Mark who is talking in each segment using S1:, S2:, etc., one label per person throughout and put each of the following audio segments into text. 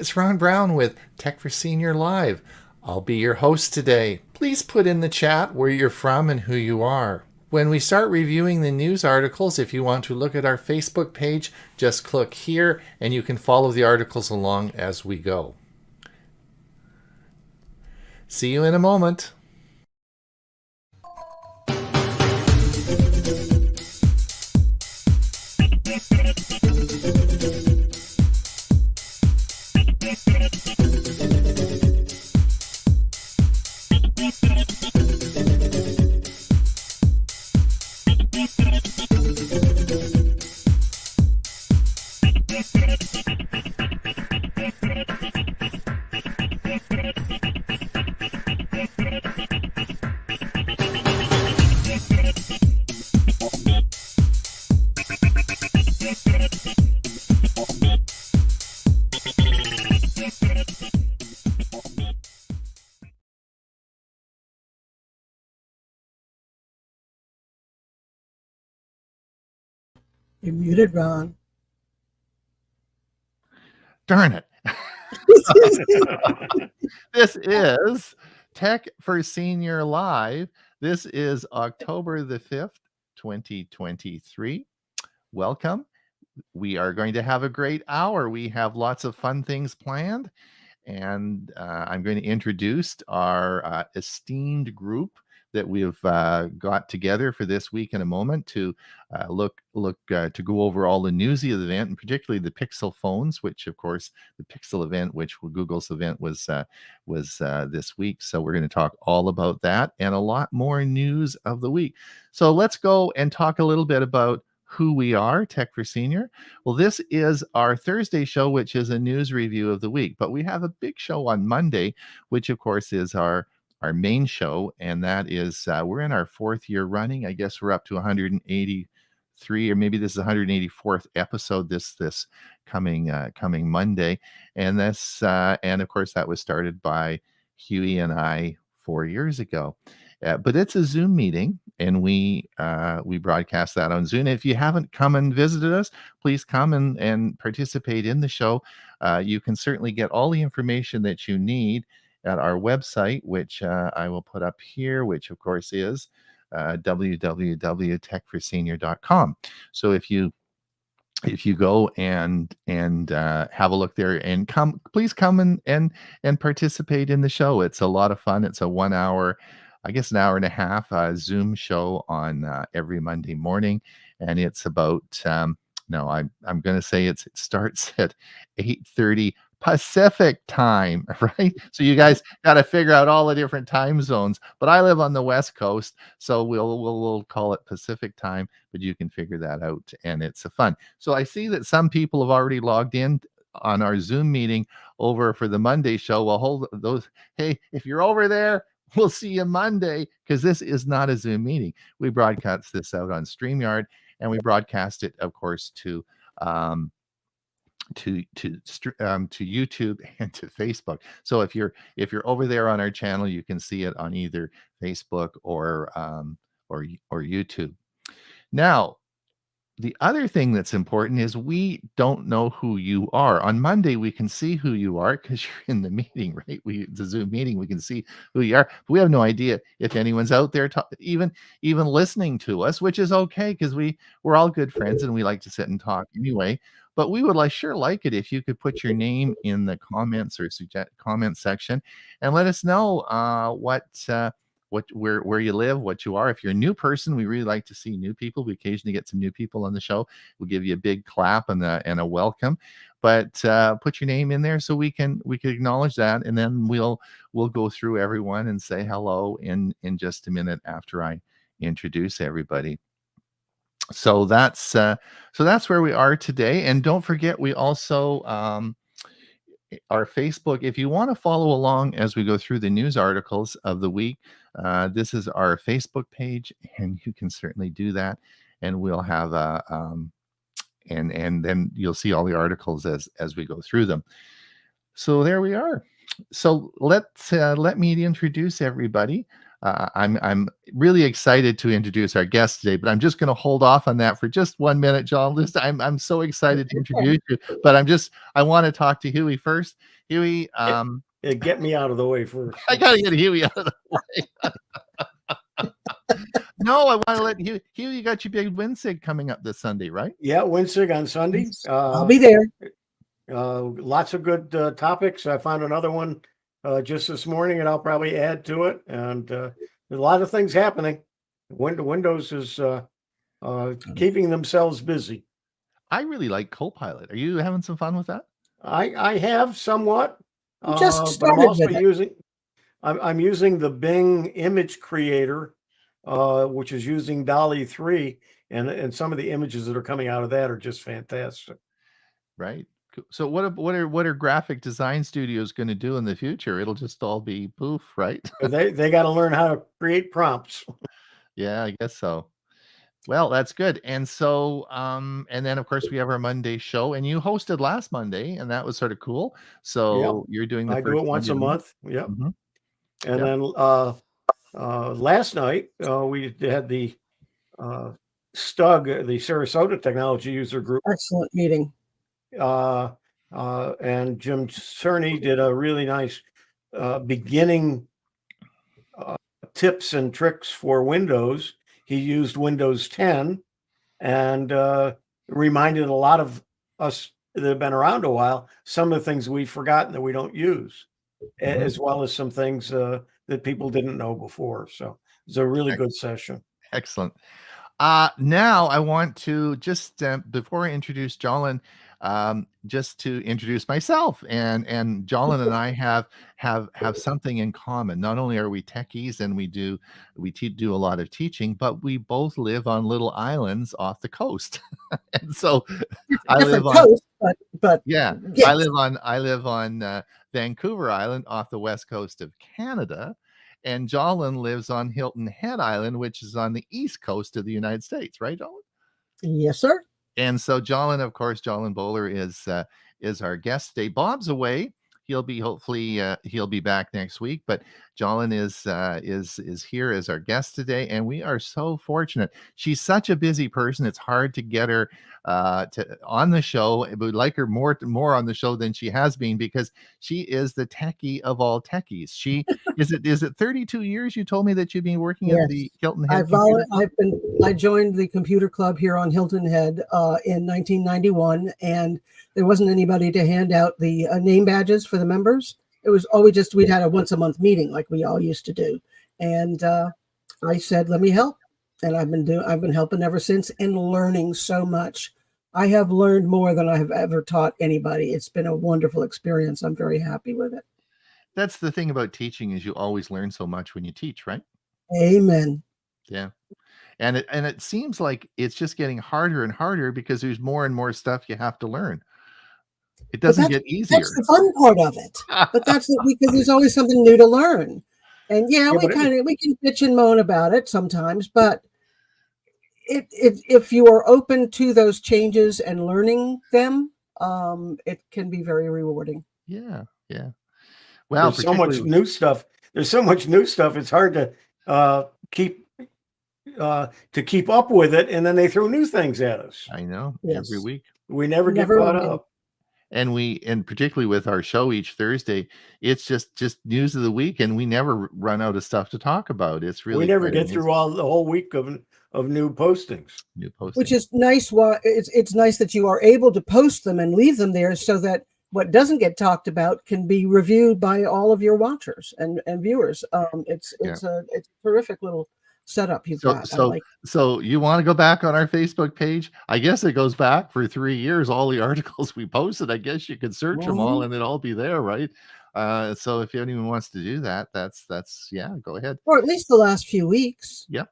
S1: It's Ron Brown with Tech for Senior Live. I'll be your host today. Please put in the chat where you're from and who you are. When we start reviewing the news articles, if you want to look at our Facebook page, just click here and you can follow the articles along as we go. See you in a moment.
S2: You're muted, Ron.
S1: Darn it. This is Tech for Senior Live. This is October the 5th, 2023. Welcome. We are going to have a great hour. We have lots of fun things planned. And I'm going to introduce our esteemed group that we've got together for this week in a moment to to go over all the newsy of the event, and particularly the Pixel phones, which of course the Pixel event, which Google's event was this week. So we're going to talk all about that and a lot more news of the week. So let's go and talk a little bit about who we are, Tech for Senior. Well, this is our Thursday show, which is a news review of the week, but we have a big show on Monday, which of course is our main show, and that is we're in our 4th year running. I guess we're up to 183, or maybe this is 184th episode this coming Monday, and this and of course that was started by Huey and I 4 years ago. But it's a Zoom meeting, and we broadcast that on Zoom. If you haven't come and visited us, please come and participate in the show. You can certainly get all the information that you need at our website, which I will put up here, which of course is www.techforsenior.com. So if you go and have a look there, and please come and participate in the show. It's a lot of fun. It's a 1 hour, I guess an hour and a half Zoom show on every Monday morning, and it's about I'm going to say it starts at 8:30 Pacific time, right? So you guys got to figure out all the different time zones. But I live on the West Coast, so we'll call it Pacific time, but you can figure that out, and it's a fun. So I see that some people have already logged in on our Zoom meeting over for the Monday show. Well, hold those. Hey, if you're over there, we'll see you Monday, because this is not a Zoom meeting. We broadcast this out on StreamYard, and we broadcast it, of course, to YouTube and to Facebook. So if you're over there on our channel, you can see it on either Facebook or YouTube. Now, the other thing that's important is we don't know who you are. On Monday, we can see who you are because you're in the meeting, right? It's a Zoom meeting. We can see who you are. But we have no idea if anyone's out there even listening to us, which is okay, because we're all good friends and we like to sit and talk anyway. But we would sure like it if you could put your name in the comments or comment section and let us know where you live, what you are. If you're a new person, we really like to see new people. We occasionally get some new people on the show. We'll give you a big clap and a welcome. But put your name in there so we can acknowledge that, and then we'll go through everyone and say hello in just a minute after I introduce everybody. So that's where we are today. And don't forget, we also our Facebook, if you want to follow along as we go through the news articles of the week, this is our Facebook page, and you can certainly do that. And we'll have and then you'll see all the articles as we go through them. So there we are. So let me introduce everybody. I'm really excited to introduce our guest today, but I'm just going to hold off on that for just 1 minute, John. Listen, I'm so excited to introduce you, but I want to talk to Huey first. Huey,
S3: Get me out of the way first.
S1: I got to get Huey out of the way. No, I want to let Huey. Huey, you got your big Winsig coming up this Sunday, right?
S3: Yeah, Winsig on Sunday.
S2: I'll be there.
S3: Lots of good topics. I found another one just this morning, and I'll probably add to it. And there's a lot of things happening. Windows is keeping themselves busy.
S1: I really like Copilot. Are you having some fun with that?
S3: I have somewhat.
S2: Just
S3: but I'm
S2: started
S3: also
S2: with it.
S3: using. I'm using the Bing image creator, which is using Dolly 3, and some of the images that are coming out of that are just fantastic.
S1: Right. So what are graphic design studios going to do in the future? It'll just all be poof, right?
S3: They got to learn how to create prompts.
S1: Yeah, I guess so. Well, that's good. And so, and then of course we have our Monday show, and you hosted last Monday, and that was sort of cool. So you're doing the
S3: I do
S1: first
S3: it once
S1: Monday
S3: a
S1: of the
S3: month. Yep.
S1: Mm-hmm.
S3: And
S1: Yep.
S3: then last night we had the STUG, the Sarasota Technology User Group,
S2: Excellent meeting.
S3: and Jim Cerny did a really nice beginning tips and tricks for Windows. He used Windows 10 and reminded a lot of us that have been around a while some of the things we've forgotten that we don't use, as well as some things that people didn't know before. So it was a really good session.
S1: Excellent. Now I want to just before I introduce Jolyn, just to introduce myself, and Jolyn and I have something in common. Not only are we techies and we do a lot of teaching, but we both live on little islands off the coast. And so I live on
S2: coast, but
S1: yeah,
S2: yes.
S1: I live on Vancouver Island off the west coast of Canada, and Jolyn lives on Hilton Head Island, which is on the east coast of the United States, right, Jolyn?
S2: Yes, sir.
S1: And so Jolyn, of course, Jolyn Bowler is our guest today. Bob's away. He'll be hopefully he'll be back next week, but Jolyn is here as our guest today, and we are so fortunate. She's such a busy person; it's hard to get her to on the show. We'd like her more on the show than she has been, because she is the techie of all techies. She is it 32 years? You told me that you've been working at the Hilton Head.
S2: I joined the computer club here on Hilton Head in 1991, and there wasn't anybody to hand out the name badges for the members. It was always we'd had a once a month meeting like we all used to do. And I said, let me help. And I've been helping ever since, and learning so much. I have learned more than I have ever taught anybody. It's been a wonderful experience. I'm very happy with it.
S1: That's the thing about teaching, is you always learn so much when you teach, right?
S2: Amen.
S1: Yeah. And it seems like it's just getting harder and harder, because there's more and more stuff you have to learn. It doesn't get easier.
S2: That's the fun part of it. But that's because there's always something new to learn. And we can bitch and moan about it sometimes, but if you are open to those changes and learning them, it can be very rewarding.
S1: Yeah. Well,
S3: there's so much new stuff. It's hard to keep up with it, and then they throw new things at us.
S1: I know.
S2: Yes.
S1: Every week
S3: we never get caught up.
S1: And particularly with our show each Thursday, it's just news of the week, and we never run out of stuff to talk about. It's really,
S3: we never get through the whole week of new postings.
S2: Which is nice. It's nice that you are able to post them and leave them there, so that what doesn't get talked about can be reviewed by all of your watchers and viewers. It's a terrific little setup you've got.
S1: So you want to go back on our Facebook page? I guess it goes back for 3 years. All the articles we posted, I guess you could search them all, and it'll all be there, right? So if anyone wants to do that, that's go ahead.
S2: Or at least the last few weeks.
S1: Yep.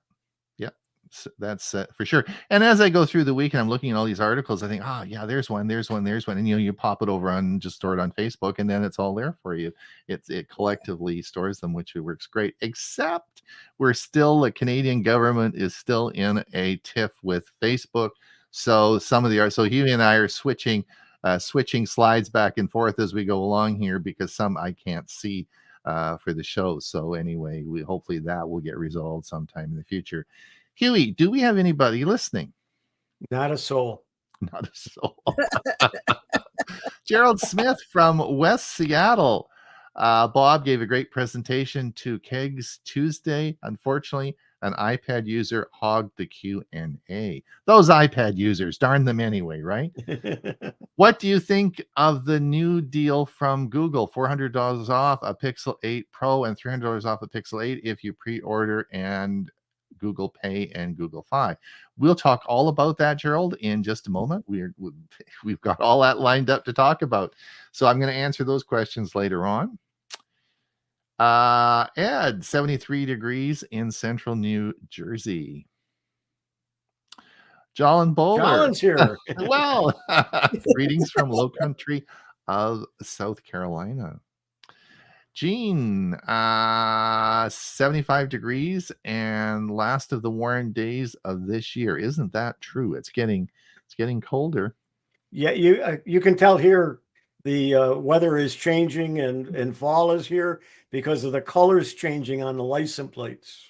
S1: That's for sure. And as I go through the week and I'm looking at all these articles, I think, there's one, and you pop it over and just store it on Facebook, and then it's all there for you. It collectively stores them, which works great. Except the Canadian government is still in a tiff with Facebook. So Huey and I are switching slides back and forth as we go along here, because some I can't see for the show. So anyway, we hopefully that will get resolved sometime in the future. Huey, do we have anybody listening?
S3: Not a soul.
S1: Not a soul. Gerald Smith from West Seattle. Bob gave a great presentation to Kegs Tuesday. Unfortunately, an iPad user hogged the Q&A. Those iPad users, darn them anyway, right? What do you think of the new deal from Google? $400 off a Pixel 8 Pro and $300 off a Pixel 8 if you pre-order and Google Pay and Google Fi. We'll talk all about that, Gerald, in just a moment. We've got all that lined up to talk about. So I'm going to answer those questions later on. Ed, 73 degrees in central New Jersey. Jolin Bowler.
S3: Jolin's here.
S1: Well, greetings from low country of South Carolina. Gene, 75 degrees and last of the warm days of this year. Isn't that true? It's getting colder.
S3: Yeah, you can tell here the weather is changing and fall is here because of the colors changing on the license plates.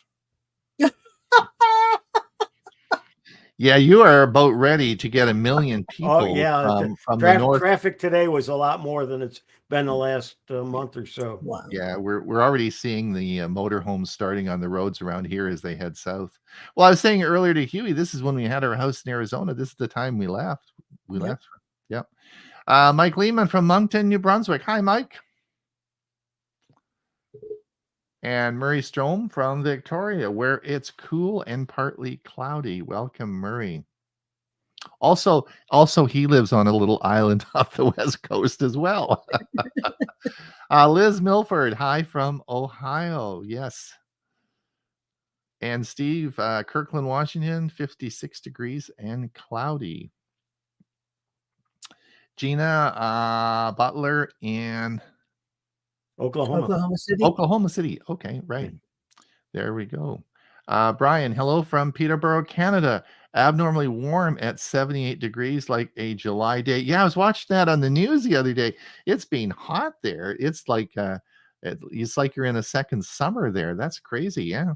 S1: Yeah, you are about ready to get 1 million people.
S3: Oh yeah,
S1: from the north.
S3: Traffic today was a lot more than it's been the last month or so.
S2: Wow.
S1: Yeah, we're already seeing the motorhomes starting on the roads around here as they head south. Well, I was saying earlier to Huey, this is when we had our house in Arizona. This is the time we left. Left. Yep. Mike Lehman from Moncton, New Brunswick. Hi, Mike. And Murray Strom from Victoria, where it's cool and partly cloudy. Welcome, Murray. Also, he lives on a little island off the west coast as well. Liz Milford, hi from Ohio. Yes. And Steve, Kirkland, Washington, 56 degrees and cloudy. Gina Butler in
S3: Oklahoma
S2: City.
S1: Okay, right. There we go. Brian, hello from Peterborough, Canada. Abnormally warm at 78 degrees, like a July day. Yeah, I was watching that on the news the other day. It's been hot there. It's like you're in a second summer there. That's crazy. Yeah.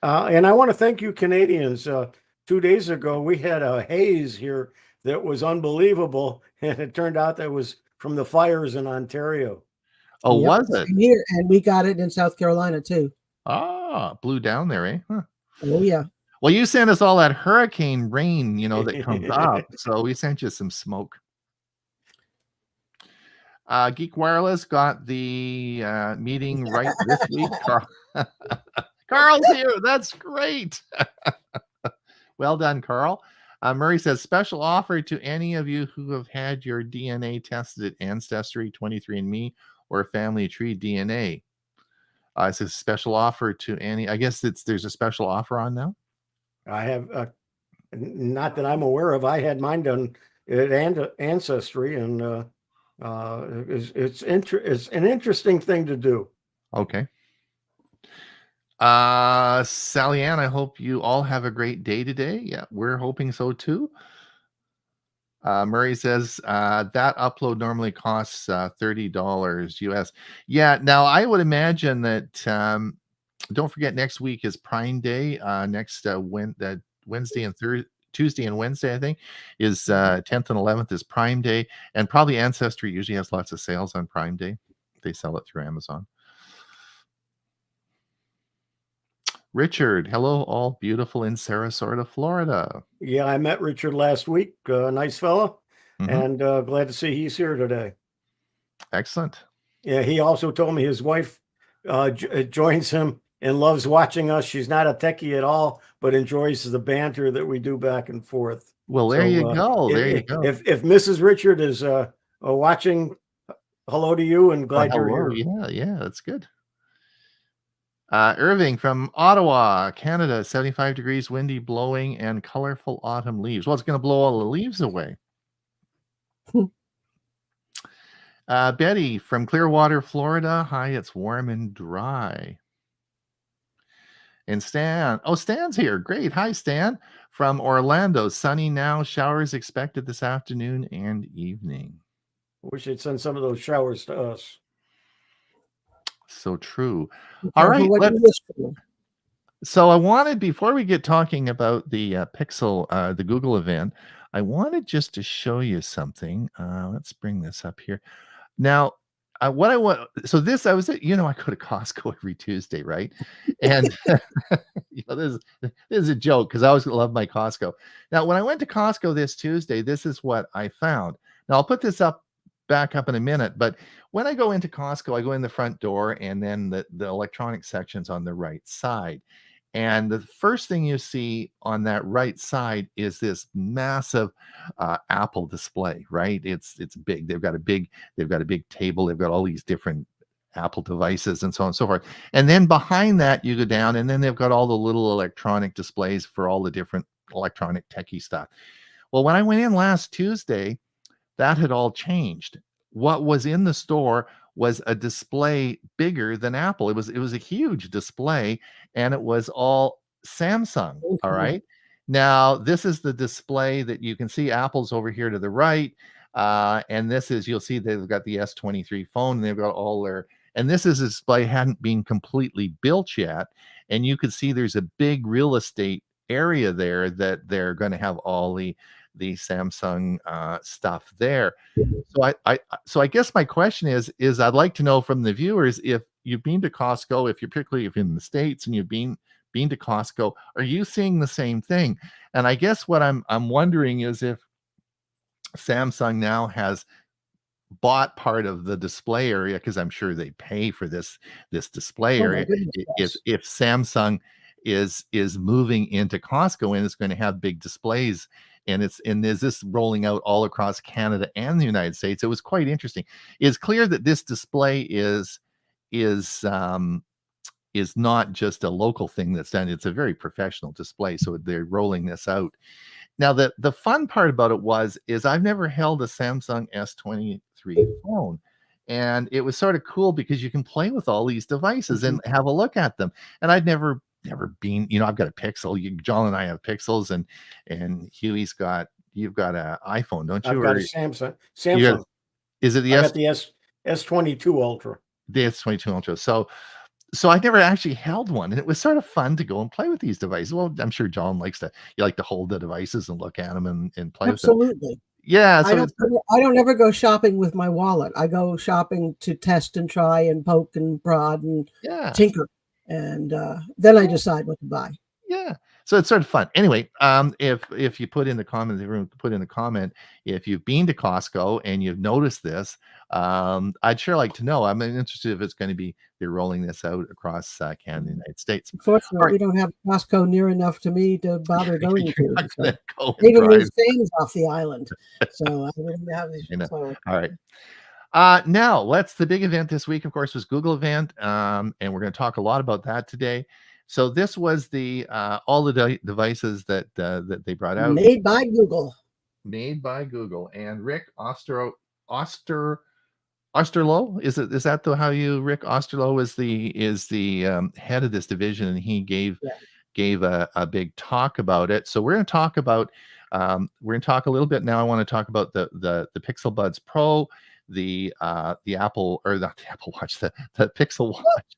S3: And I want to thank you, Canadians. 2 days ago, we had a haze here that was unbelievable, and it turned out that was from the fires in Ontario.
S1: Oh, yep, was it?
S2: Here, and we got it in South Carolina too.
S1: Blew down there, eh? Huh.
S2: Oh yeah.
S1: Well, you sent us all that hurricane rain, that comes up, so we sent you some smoke. Geek Wireless got the meeting right this week. Carl's here. That's great. Well done, Carl. Murray says, special offer to any of you who have had your DNA tested at Ancestry, 23andMe, or Family Tree DNA. It's a special offer to any. I guess there's a special offer on now.
S3: I have not that I'm aware of. I had mine done at Ancestry, and it's an interesting thing to do.
S1: Okay. Sally Ann, I hope you all have a great day today. Yeah, we're hoping so too. Murray says that upload normally costs $30 US. Yeah, now I would imagine that don't forget next week is Prime Day. Next Wednesday and Tuesday and Wednesday, I think, is 10th and 11th is Prime Day, and probably Ancestry usually has lots of sales on Prime Day. They sell it through Amazon. Richard, hello, all beautiful in Sarasota, Florida.
S3: Yeah, I met Richard last week. Nice fella, and glad to see he's here today.
S1: Excellent.
S3: Yeah, he also told me his wife joins him and loves watching us. She's not a techie at all, but enjoys the banter that we do back and forth.
S1: Well, there you go. There you go.
S3: If Mrs. Richard is watching, hello to you, and glad you're here.
S1: Yeah, that's good. Irving from Ottawa, Canada, 75 degrees, windy, blowing, and colorful autumn leaves. Well, it's going to blow all the leaves away. Betty from Clearwater, Florida. Hi, it's warm and dry. And Stan. Oh, Stan's here. Great. Hi, Stan. From Orlando. Sunny now. Showers expected this afternoon and evening.
S3: Wish they'd send some of those showers to us.
S1: So true.
S2: Be
S1: All
S2: careful
S1: right,
S2: what you
S1: let's
S2: wish for.
S1: so I wanted, before we get talking about the Pixel, the Google event, I wanted just to show you something. Let's bring this up here. Now, what I want, so this, I was at, I go to Costco every Tuesday, right? And this is a joke because I always love my Costco. Now, when I went to Costco this Tuesday, this is what I found. Now, I'll put this back up in a minute, but when I go into Costco, I go in the front door, and then the electronic section's on the right side. And the first thing you see on that right side is this massive Apple display, right? It's big. They've got a big table. They've got all these different Apple devices and so on and so forth. And then behind that, you go down, and then they've got all the little electronic displays for all the different electronic techie stuff. Well, when I went in last Tuesday, that had all changed. What was in the store was a display bigger than Apple. It was a huge display, and it was all Samsung. All
S2: Okay.
S1: right. Now, this is the display that you can see. Apple's over here to the right. And this is, you'll see they've got the S23 phone, and they've got all their, and this is a display hadn't been completely built yet. And you could see there's a big real estate area there that they're going to have all the Samsung stuff there. So I guess my question is I'd like to know from the viewers, if you've been to Costco, if you're particularly if you're in the States and you've been to Costco, are you seeing the same thing? And I guess what I'm wondering is if Samsung now has bought part of the display area, because I'm sure they pay for this display
S2: Oh my
S1: area.
S2: goodness, yes.
S1: If Samsung is moving into Costco and is going to have big displays, and is this rolling out all across Canada and the United States? It was quite interesting. It's clear that this display is um, is not just a local thing that's done. It's a very professional display. So they're rolling this out. Now, the fun part about it is I've never held a Samsung S23 phone. And it was sort of cool because you can play with all these devices
S2: Mhm.
S1: and have a look at them. And I'd never been, I've got a Pixel. John and I have Pixels, and you've got an iPhone, don't
S3: I've
S1: you?
S3: got a
S1: Or
S3: Samsung.
S1: you got,
S3: Samsung.
S1: is it the
S3: I got the S22 Ultra.
S1: S22 Ultra? So I never actually held one, and it was sort of fun to go and play with these devices. Well, I'm sure John you like to hold the devices and look at them and play with them.
S2: Absolutely.
S1: Yeah,
S2: I
S1: so
S2: don't
S1: it's
S2: I don't ever go shopping with my wallet. I go shopping to test and try and poke and prod and
S1: yeah.
S2: tinker, and then I decide what to buy.
S1: Yeah. So it's sort of fun. Anyway, if you put in the comment, everyone put in the comment, if you've been to Costco and you've noticed this, I'd sure like to know. I'm interested if it's going to be they're rolling this out across Canada and the United States.
S2: Unfortunately,
S1: All right.
S2: we don't have Costco near enough to me to bother going
S1: You're
S2: to.
S1: not
S2: So
S1: going to go
S2: they
S1: and
S2: even
S1: drive.
S2: move Sam's off the island, so I wouldn't have.
S1: You know.
S2: So
S1: All right. Now the big event this week, of course, was Google event. And we're going to talk a lot about that today. So this was the all the devices that they brought out,
S2: made by Google.
S1: made by Google. And Rick Oster Osterloh, is that how you Rick Osterloh is the head of this division, and he
S2: Yeah.
S1: gave a big talk about it. So we're going to talk a little bit now. I want to talk about the Pixel Buds Pro, the Apple, or not the Apple Watch, the Pixel Watch.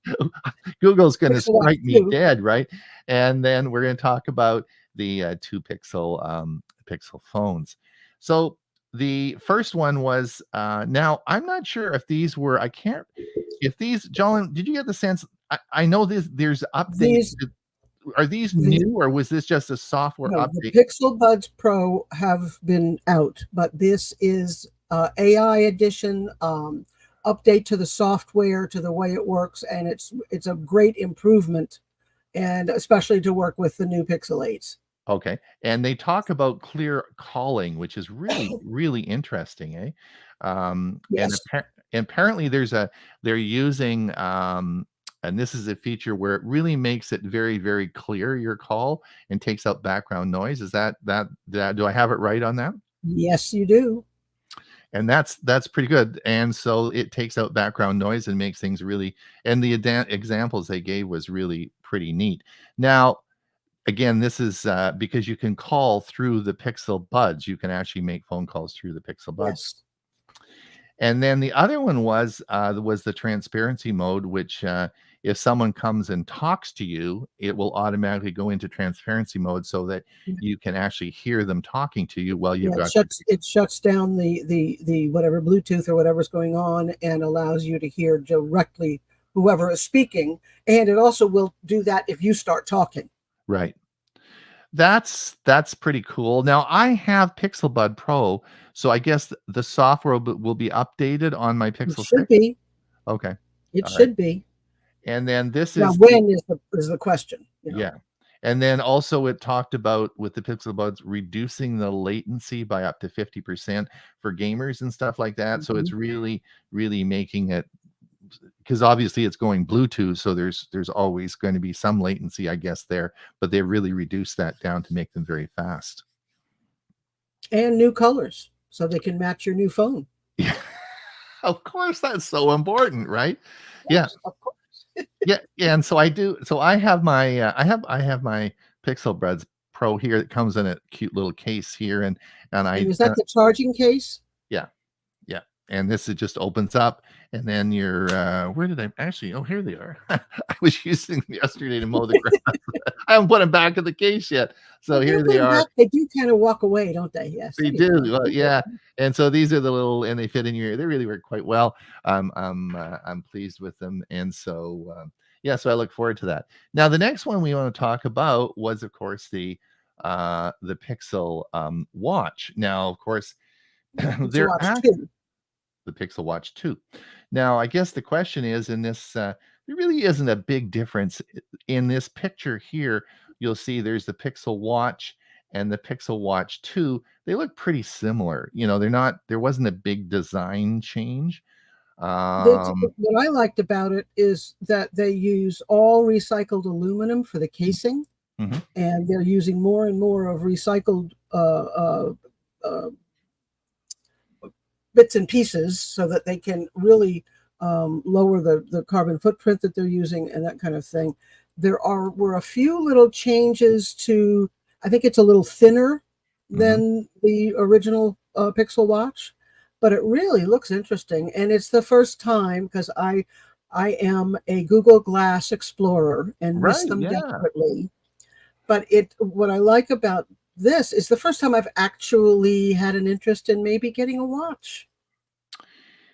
S1: Google's going to
S2: Pixel Watch
S1: strike me
S2: 2.
S1: dead, right? And then we're going to talk about the 2 Pixel Pixel phones. So the first one was now I'm not sure if these were if these, John, did you get the sense? I know there's updates.
S2: These
S1: Are these
S2: the
S1: new, or was this just a software
S2: No, the
S1: update?
S2: Pixel Buds Pro have been out, but this is AI edition, update to the software, to the way it works, and it's a great improvement, and especially to work with the new Pixel 8s.
S1: Okay. And they talk about clear calling, which is really, really interesting, eh? And
S2: Yes,
S1: apparently they're using, and this is a feature where it really makes it very, very clear, your call, and takes out background noise. Is do I have it right on that?
S2: yes, you do.
S1: And that's pretty good. And so it takes out background noise and makes things really, and the examples they gave was really pretty neat. Now, again, this is because you can call through the Pixel Buds. You can actually make phone calls through the Pixel Buds.
S2: Yes.
S1: And then the other one was the transparency mode, which if someone comes and talks to you, it will automatically go into transparency mode so that
S2: Yeah.
S1: you can actually hear them talking to you while you've
S2: Yeah,
S1: got
S2: it shuts down the whatever Bluetooth or whatever's going on and allows you to hear directly whoever is speaking. And it also will do that if you start talking.
S1: right. That's pretty cool. Now I have Pixel Bud Pro, so I guess the software will be updated on my
S2: It
S1: Pixel
S2: should
S1: 6.
S2: be.
S1: Okay.
S2: It
S1: All right.
S2: should be.
S1: And then this
S2: Now,
S1: is
S2: when is the question?
S1: yeah. And then also it talked about with the Pixel Buds reducing the latency by up to 50% for gamers and stuff like that. So it's
S2: Mhm.
S1: really, really making it because obviously it's going Bluetooth, so there's always going to be some latency, I guess, there, but they really reduced that down to make them very fast.
S2: And new colors so they can match your new phone.
S1: Yeah. Of course, that's so important, right? Yeah.
S2: Yes, of course.
S1: Yeah, and so I do. So I have my I have my Pixel Buds Pro here. It comes in a cute little case here, and
S2: And
S1: I
S2: is that the charging case?
S1: yeah, yeah, and this it just opens up, and then you're where did I actually? Oh, here they are. I was using them yesterday to mow the grass. I haven't put them back in the case yet, so
S2: Well,
S1: here
S2: don't put
S1: they
S2: them
S1: are.
S2: back. They do kind of walk away, don't they? Yes,
S1: They
S2: there you
S1: do,
S2: go.
S1: well, yeah, and so these are the little and they fit in your ear. They really work quite well. I'm pleased with them, and so, yeah, so I look forward to that. Now, the next one we wanna talk about was, of course, the Pixel, Watch. Now, of course,
S2: It's a
S1: they're
S2: watch
S1: act
S2: too.
S1: the Pixel Watch 2. Now, I guess the question is in this, there really isn't a big difference in this picture here. You'll see there's the Pixel Watch and the Pixel Watch 2. They look pretty similar. There wasn't a big design change. Um,
S2: What I liked about it is that they use all recycled aluminum for the casing,
S1: mhm.
S2: and they're using more and more of recycled uh, bits and pieces so that they can really lower the carbon footprint that they're using and that kind of thing. Were a few little changes to, I think it's a little thinner
S1: Mhm.
S2: than the original Pixel Watch, but it really looks interesting. And it's the first time because I am a Google Glass explorer and miss
S1: Right,
S2: them
S1: yeah.
S2: desperately. But what I like about this is the first time I've actually had an interest in maybe getting a watch.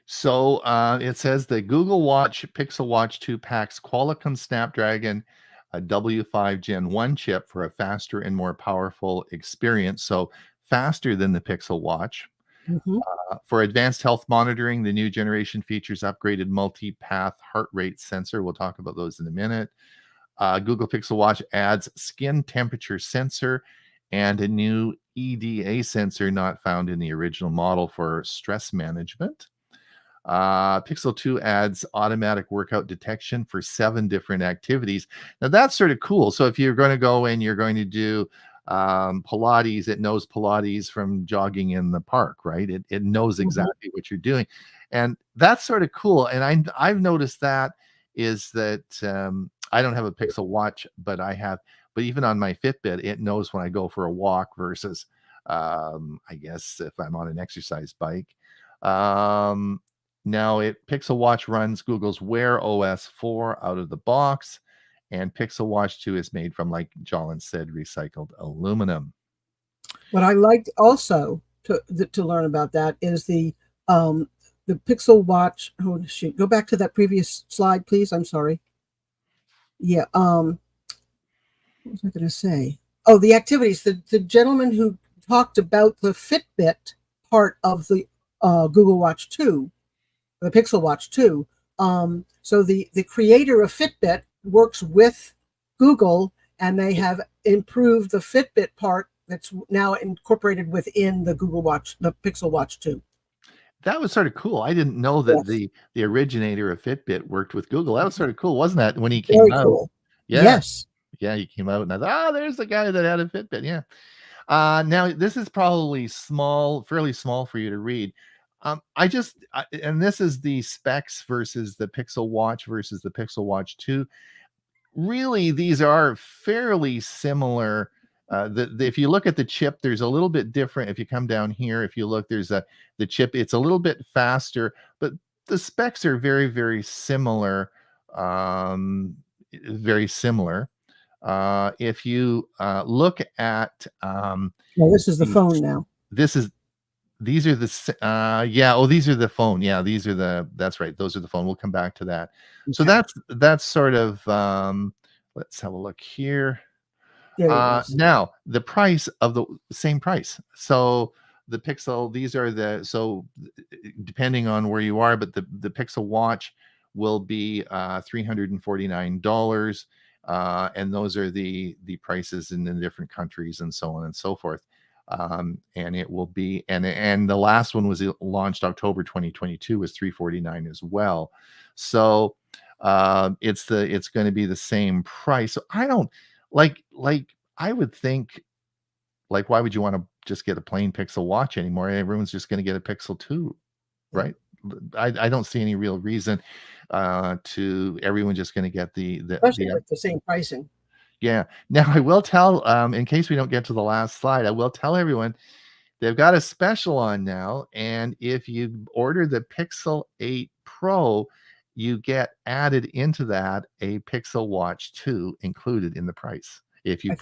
S1: So, it says the Google Watch Pixel Watch 2 packs Qualcomm Snapdragon, a W5 Gen 1 chip for a faster and more powerful experience. So, faster than the Pixel Watch.
S2: Mhm.
S1: For advanced health monitoring, the new generation features upgraded multi-path heart rate sensor. We'll talk about those in a minute. Google Pixel Watch adds skin temperature sensor and a new EDA sensor not found in the original model for stress management. Pixel 2 adds automatic workout detection for 7 different activities. Now that's sort of cool. So if you're going to go and you're going to do Pilates, it knows Pilates from jogging in the park, right? It knows
S2: Mhm.
S1: exactly what you're doing. And that's sort of cool. And I've noticed that is that I don't have a Pixel watch, but even on my Fitbit, it knows when I go for a walk versus I guess if I'm on an exercise bike. Um, Now Pixel Watch runs Google's Wear OS 4 out of the box, and Pixel Watch 2 is made from, like Jolin said, recycled aluminum.
S2: What I liked also to learn about that is um, the Pixel Watch. Oh shoot! Go back to that previous slide, please. I'm sorry. Yeah. What was I going to say? Oh, the activities. The gentleman who talked about the Fitbit part of the Google Watch 2, the Pixel Watch 2. So the creator of Fitbit works with Google, and they have improved the Fitbit part that's now incorporated within the Google Watch, the Pixel Watch 2.
S1: That was sort of cool. I didn't know that
S2: Yes,
S1: the originator of Fitbit worked with Google. That was sort of cool, wasn't that, when he came
S2: very
S1: out?
S2: cool.
S1: Yeah.
S2: Yes.
S1: Yeah, he came out and I thought, "Oh, there's the guy that had a Fitbit." Yeah. Now this is probably small, fairly small for you to read. And this is the specs versus the Pixel Watch versus the Pixel Watch 2. Really, these are fairly similar if you look at the chip, there's a little bit different. If you come down here, if you look, there's the chip. It's a little bit faster, but the specs are very, very similar. Very similar. If you look at
S2: Well, this is the phone now.
S1: these are the yeah, oh, these are the phone. Yeah, these are that's right. Those are the phone. We'll come back to that. So
S2: Okay.
S1: that's sort of let's have a look here.
S2: There it is.
S1: Now the price of the same price. So the Pixel, these are depending on where you are, but the Pixel Watch will be $349. And those are the prices in the different countries and so on and so forth. And it will be, and the last one was launched October 2022, was $349 as well. So it's going to be the same price. So I don't like I would think, like, why would you want to just get a plain Pixel Watch anymore? Everyone's just going to get a Pixel 2, right? I don't see any real reason to everyone just going to get
S2: Especially with the same pricing.
S1: Yeah. Now I will tell, in case we don't get to the last slide, I will tell everyone they've got a special on now, and if you order the Pixel 8 Pro, you get added into that a Pixel Watch 2 included in the price. If you
S2: I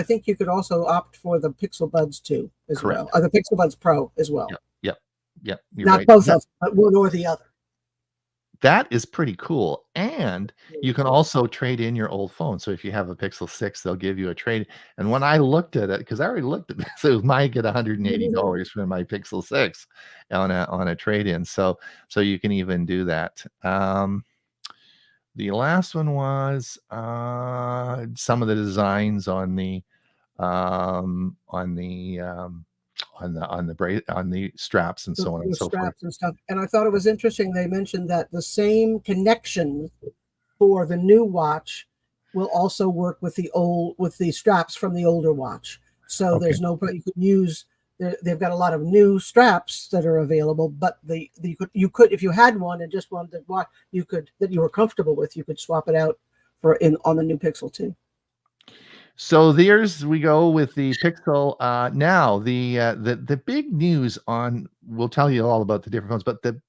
S2: think you could also opt for the Pixel Buds 2 as
S1: Correct.
S2: well, or the Pixel Buds Pro as well.
S1: Yep. You're
S2: Not
S1: right.
S2: both of them, but one or the other.
S1: That is pretty cool. And you can also trade in your old phone. So if you have a Pixel 6, they'll give you a trade. And when I looked at it, because I already looked at this, it might get $180 for my Pixel 6 on a trade-in. So you can even do that. The last one was some of the designs on the straps and so on and so forth.
S2: And stuff. And I thought it was interesting. They mentioned that the same connection for the new watch will also work with the straps from the older watch. So there's no, you could use. They've got a lot of new straps that are available, but you could if you had one and just wanted to watch, that you were comfortable with, you could swap it out on the new Pixel 2.
S1: So there's we go with the Pixel. Now the big news on, we'll tell you all about the different phones, but the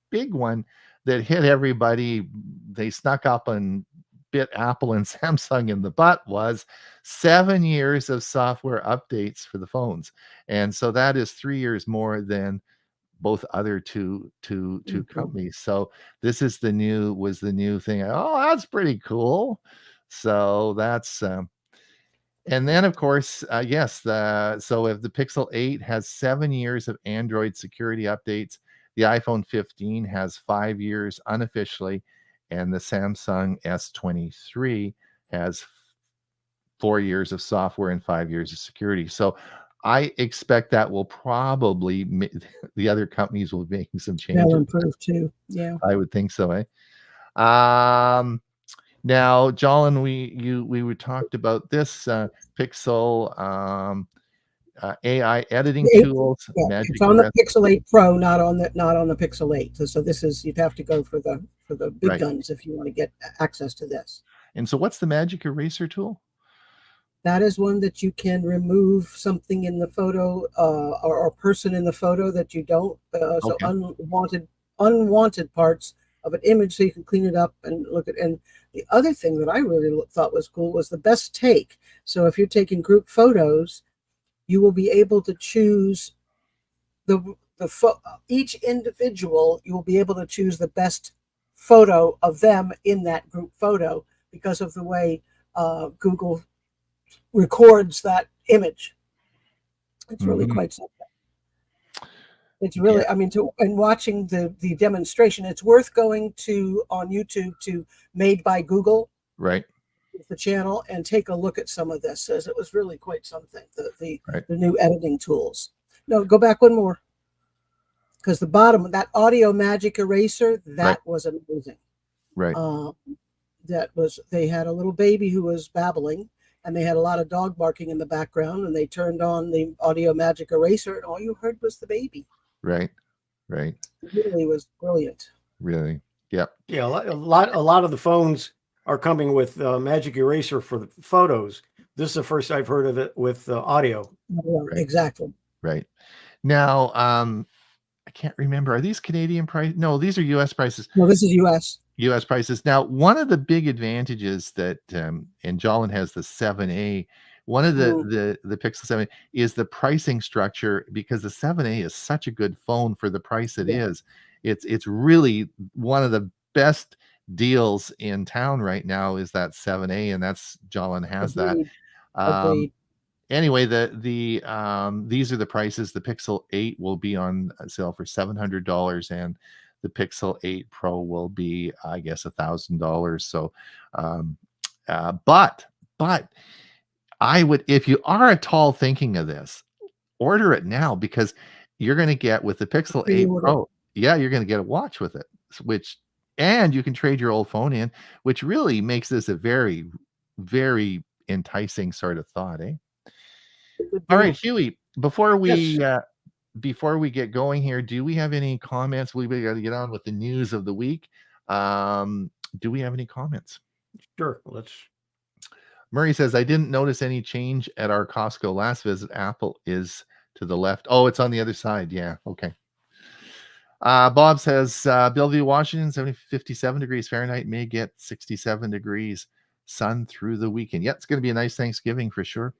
S1: big one that hit everybody, they snuck up and bit Apple and Samsung in the butt, was 7 years of software updates for the phones. And so that is 3 years more than both other two companies. So this is the new thing. Oh, that's pretty cool. So that's and then, of course, yes, so if the Pixel 8 has 7 years of Android security updates, the iPhone 15 has 5 years unofficially, and the Samsung S23 has 4 years of software and 5 years of security. So I expect that will probably, the other companies will be making some changes.
S2: They'll improve too. Yeah,
S1: I would think so, eh? Now, Jolyn, we talked about this Pixel AI editing tools.
S2: Yeah, it's on the Pixel 8 Pro, not on the Pixel 8. So this is, you'd have to go for the big guns if you want to get access to this.
S1: And so, what's the Magic Eraser tool?
S2: That is one that you can remove something in the photo or a person in the photo that you don't. So unwanted parts of an image, so you can clean it up and look at. And the other thing that I really thought was cool was the best take. So if you're taking group photos, you will be able to choose each individual. You will be able to choose the best photo of them in that group photo because of the way Google records that image. It's really quite something. It's really, I mean, and watching the demonstration, it's worth going on YouTube to Made by Google,
S1: right?
S2: The channel, and take a look at some of this, as it was really quite something. The new editing tools. No, go back one more, because the bottom, that Audio Magic Eraser, that was amazing.
S1: Right.
S2: They had a little baby who was babbling, and they had a lot of dog barking in the background, and they turned on the Audio Magic Eraser, and all you heard was the baby.
S1: Right.
S2: It really was brilliant.
S1: Really. Yep.
S3: Yeah, a lot of the phones are coming with Magic Eraser for the photos, This is the first I've heard of it with audio.
S1: Right.
S2: Exactly.
S1: Right. Now, I can't remember. Are these Canadian prices? No, these are US prices.
S2: No, this is US.
S1: US prices. Now, one of the big advantages that, and Jolin has the 7A, one of the Pixel 7 is the pricing structure, because the 7A is such a good phone for the price it is. It's really one of the best deals in town right now is that 7A, and that's Jolin has
S2: Agreed.
S1: that.
S2: Agreed.
S1: Anyway, these are the prices. The Pixel 8 will be on sale for $700, and the Pixel 8 Pro will be, I guess, $1,000. So, but I would, if you are at all thinking of this, order it now, because you're going to get, with the Pixel 8 Pro, yeah, you're going to get a watch with it, and you can trade your old phone in, which really makes this a very, very enticing sort of thought, eh? All right, Huey, before we get going here, do we have any comments? We got to get on with the news of the week. Do we have any comments?
S3: Sure.
S1: Murray says, I didn't notice any change at our Costco last visit. Apple is to the left. Oh, it's on the other side. Yeah. Okay. Bob says, Bellevue, Washington, 57 degrees Fahrenheit, may get 67 degrees sun through the weekend. Yeah, it's going to be a nice Thanksgiving for sure.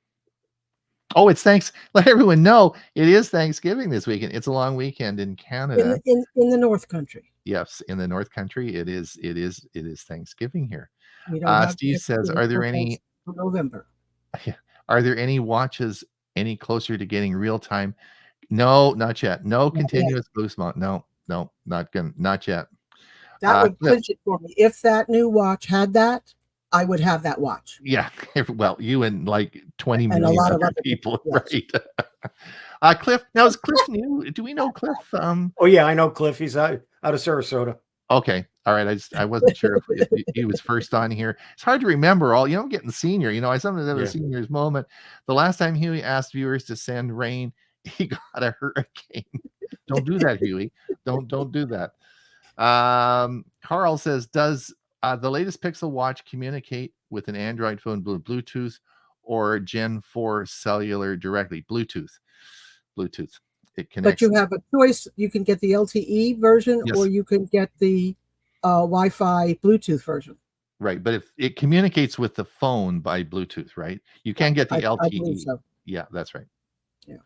S1: Oh, it's let everyone know it is Thanksgiving this weekend. It's a long weekend in Canada.
S2: In the North Country.
S1: Yes, in the North Country, it is Thanksgiving here.
S2: Steve
S1: says, are there any
S2: November?
S1: Are there any watches any closer to getting real time? No, not yet. No continuous boost mode. No, not yet.
S2: That would clinch it for me. If that new watch had that, I would have that watch.
S1: Yeah. Well, you and like 20 million
S2: and a lot
S1: other
S2: of other
S1: people, yes. Right? Cliff, now is Cliff new? Do we know Cliff?
S3: Oh yeah, I know Cliff. He's out of Sarasota.
S1: Okay. All right. I wasn't sure if he was first on here. It's hard to remember all, I'm getting senior, I sometimes have a senior's moment. The last time Huey asked viewers to send rain, he got a hurricane. Don't do that, Huey. Don't do that. Carl says, does the latest Pixel watch communicate with an Android phone Bluetooth or Gen 4 cellular directly? Bluetooth. It connects.
S2: But you have a choice. You can get the LTE version, or you can get the Wi-Fi Bluetooth version.
S1: Right, but if it communicates with the phone by Bluetooth, right? You can get the LTE.
S2: I believe so.
S1: Yeah, that's right.
S2: Yeah.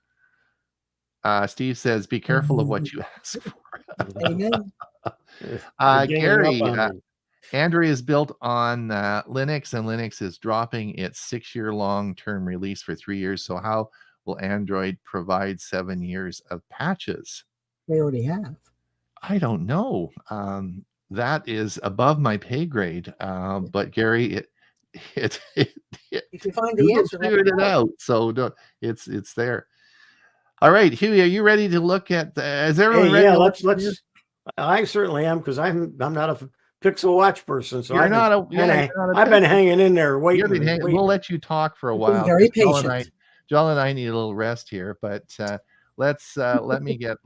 S1: Steve says, be careful of what you ask for.
S2: Amen.
S1: Gary, Android is built on Linux, and Linux is dropping its 6-year long-term release for 3 years. So how will Android provide 7 years of patches?
S2: They already have.
S1: I don't know. That is above my pay grade. But Gary, if
S2: you find the answer,
S1: figured it out. So it's there. All right, Huey, are you ready to look at? Is everyone ready?
S3: Yeah, let's. I certainly am, because I'm not a Pixel Watch person, so I've been hanging in there waiting.
S1: We'll let you talk for a while.
S2: Very patient.
S1: John and I need a little rest here, but let's get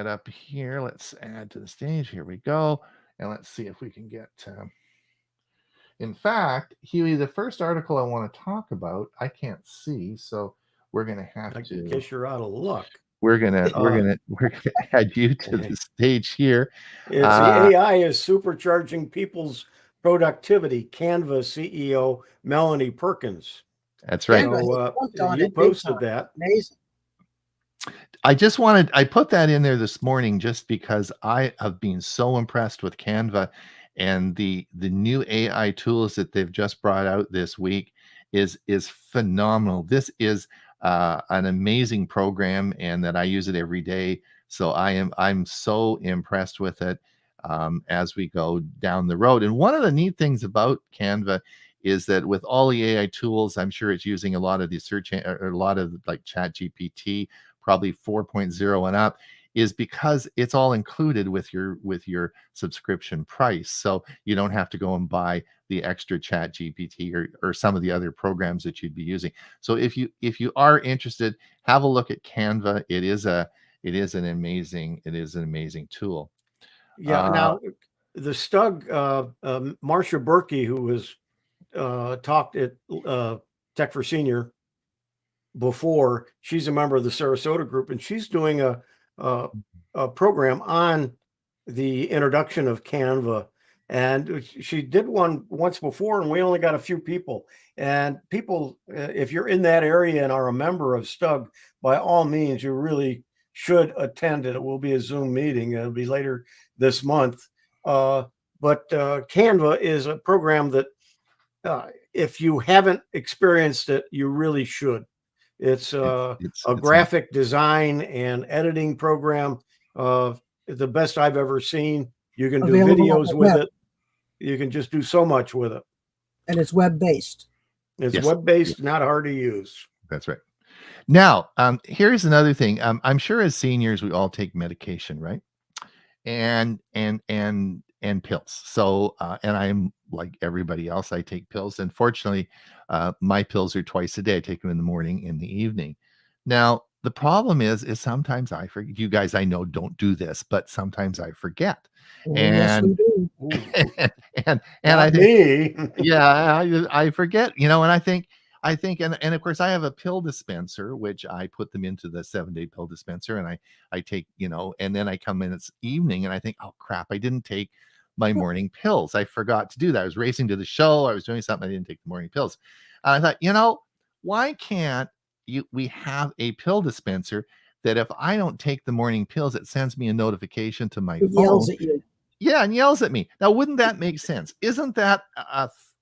S1: up here. Let's add to the stage. Here we go, and let's see if we can get. In fact, Huey, the first article I want to talk about, I can't see, so we're gonna have to.
S3: In case you're out of luck.
S1: We're gonna add you to the stage here.
S3: AI is supercharging people's productivity. Canva CEO Melanie Perkins.
S1: That's right.
S3: So, you posted that.
S2: Amazing.
S1: I put that in there this morning just because I have been so impressed with Canva, and the new AI tools that they've just brought out this week is phenomenal. This is an amazing program, and that I use it every day. So I'm so impressed with it as we go down the road. And one of the neat things about Canva is that with all the AI tools, I'm sure it's using a lot of the search, or a lot of like Chat GPT, probably 4.0 and up, is because it's all included with your subscription price. So you don't have to go and buy the extra Chat GPT or some of the other programs that you'd be using. So if you are interested, have a look at Canva. It is an amazing tool.
S3: Yeah. Now the Stug, Marcia Berkey, who was talked at Tech for Senior before. She's a member of the Sarasota group, and she's doing a program on the introduction of Canva. And she did one once before, and we only got a few people. And people, if you're in that area and are a member of Stug, by all means, you really should attend it. It will be a Zoom meeting. It'll be later this month. But Canva is a program that if you haven't experienced it, you really should. It's a graphic design and editing program, the best I've ever seen. You can do videos with it. You can just do so much with it.
S2: And it's web-based.
S3: It's web-based, not hard to use.
S1: That's right. Now, here's another thing. I'm sure as seniors, we all take medication, right? And pills. So, and I'm like everybody else, I take pills. And fortunately, my pills are twice a day. I take them in the morning and the evening. Now, the problem is sometimes I forget. You guys, I know, don't do this, but sometimes I forget. And and I think, yeah, I forget, and I think, and of course I have a pill dispenser, which I put them into the 7-day pill dispenser, and I take, and then I come in, it's evening, and I think, oh crap, I didn't take my morning pills. I forgot to do that. I was racing to the show. I was doing something. I didn't take the morning pills. And I thought, why can't we have a pill dispenser that if I don't take the morning pills, it sends me a notification to my phone.
S2: Yells at you.
S1: Yeah, and yells at me. Now, wouldn't that make sense? Isn't that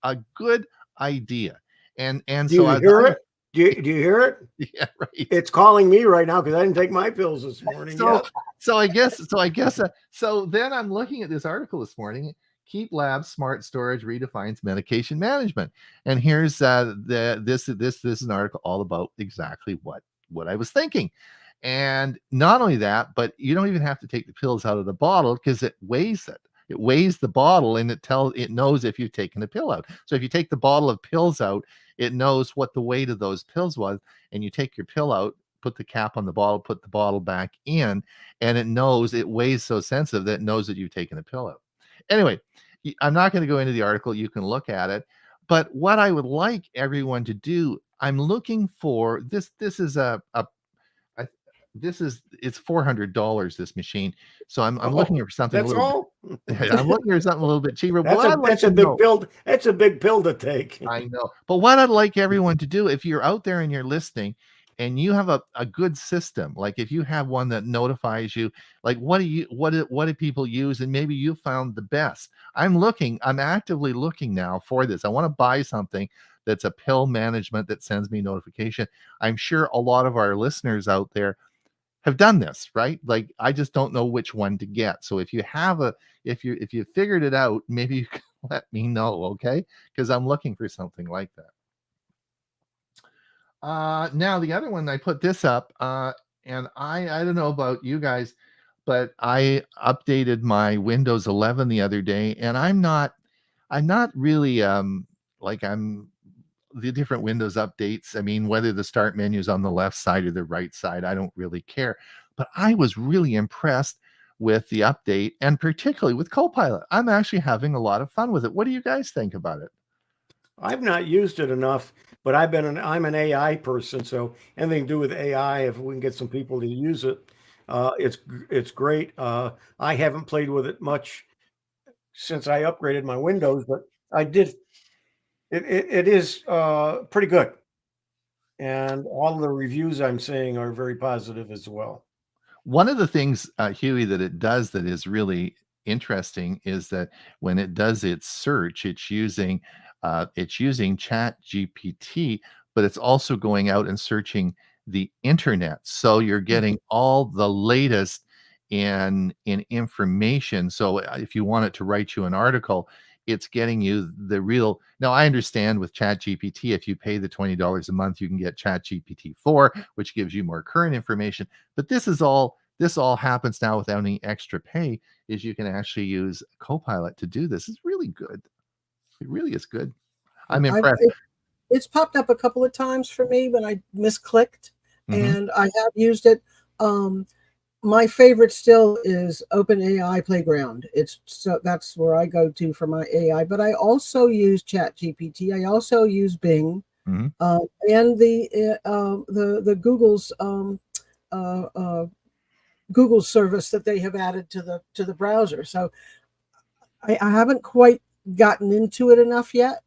S1: a good idea? And
S3: do you hear it? Do you hear it?
S1: Yeah, right.
S3: It's calling me right now because I didn't take my pills this morning.
S1: So I guess. So then I'm looking at this article this morning. Keep Labs Smart Storage redefines medication management, and here's this is an article all about exactly what I was thinking. And not only that, but you don't even have to take the pills out of the bottle because it weighs it. It weighs the bottle, and it knows if you've taken a pill out. So if you take the bottle of pills out, it knows what the weight of those pills was, and you take your pill out, put the cap on the bottle, put the bottle back in, and it weighs so sensitive that it knows that you've taken a pill out. Anyway, I'm not going to go into the article. You can look at it. But what I would like everyone to do, I'm looking for this. It's $400, this machine. So I'm looking for something.
S3: That's all.
S1: I'm looking for something a little bit cheaper.
S3: That's a big pill. That's a big pill to take.
S1: I know. But what I'd like everyone to do, if you're out there and you're listening, and you have a good system, like if you have one that notifies you, like what do people use, and maybe you found the best. I'm actively looking now for this. I want to buy something that's a pill management that sends me notification. I'm sure a lot of our listeners out there have done this, right? Like I just don't know which one to get. So if you figured it out, maybe you can let me know, okay? Because I'm looking for something like that. Now the other one, I put this up, and I don't know about you guys, but I updated my Windows 11 the other day, and I'm not really the different Windows updates. I mean, whether the start menu is on the left side or the right side, I don't really care. But I was really impressed with the update, and particularly with Copilot. I'm actually having a lot of fun with it. What do you guys think about it?
S3: I've not used it enough, but I'm an AI person, so anything to do with AI, if we can get some people to use it, it's great. I haven't played with it much since I upgraded my Windows, but I did. It is pretty good, and all the reviews I'm seeing are very positive as well.
S1: One of the things, Huey, that it does that is really interesting is that when it does its search, it's using Chat GPT, but it's also going out and searching the internet. So you're getting all the latest in information. So if you want it to write you an article, it's getting you the real. Now I understand with Chat GPT, if you pay the $20 a month, you can get Chat GPT 4, which gives you more current information. But this all happens now without any extra pay. Is you can actually use Copilot to do this. It's really good. It really is good. I'm impressed.
S2: It's popped up a couple of times for me when I misclicked, and I have used it. my favorite still is OpenAI Playground. That's where I go to for my AI. But I also use ChatGPT. I also use Bing,
S1: Mm-hmm.
S2: and the Google's Google service that they have added to the browser. So I haven't quite gotten into it enough yet.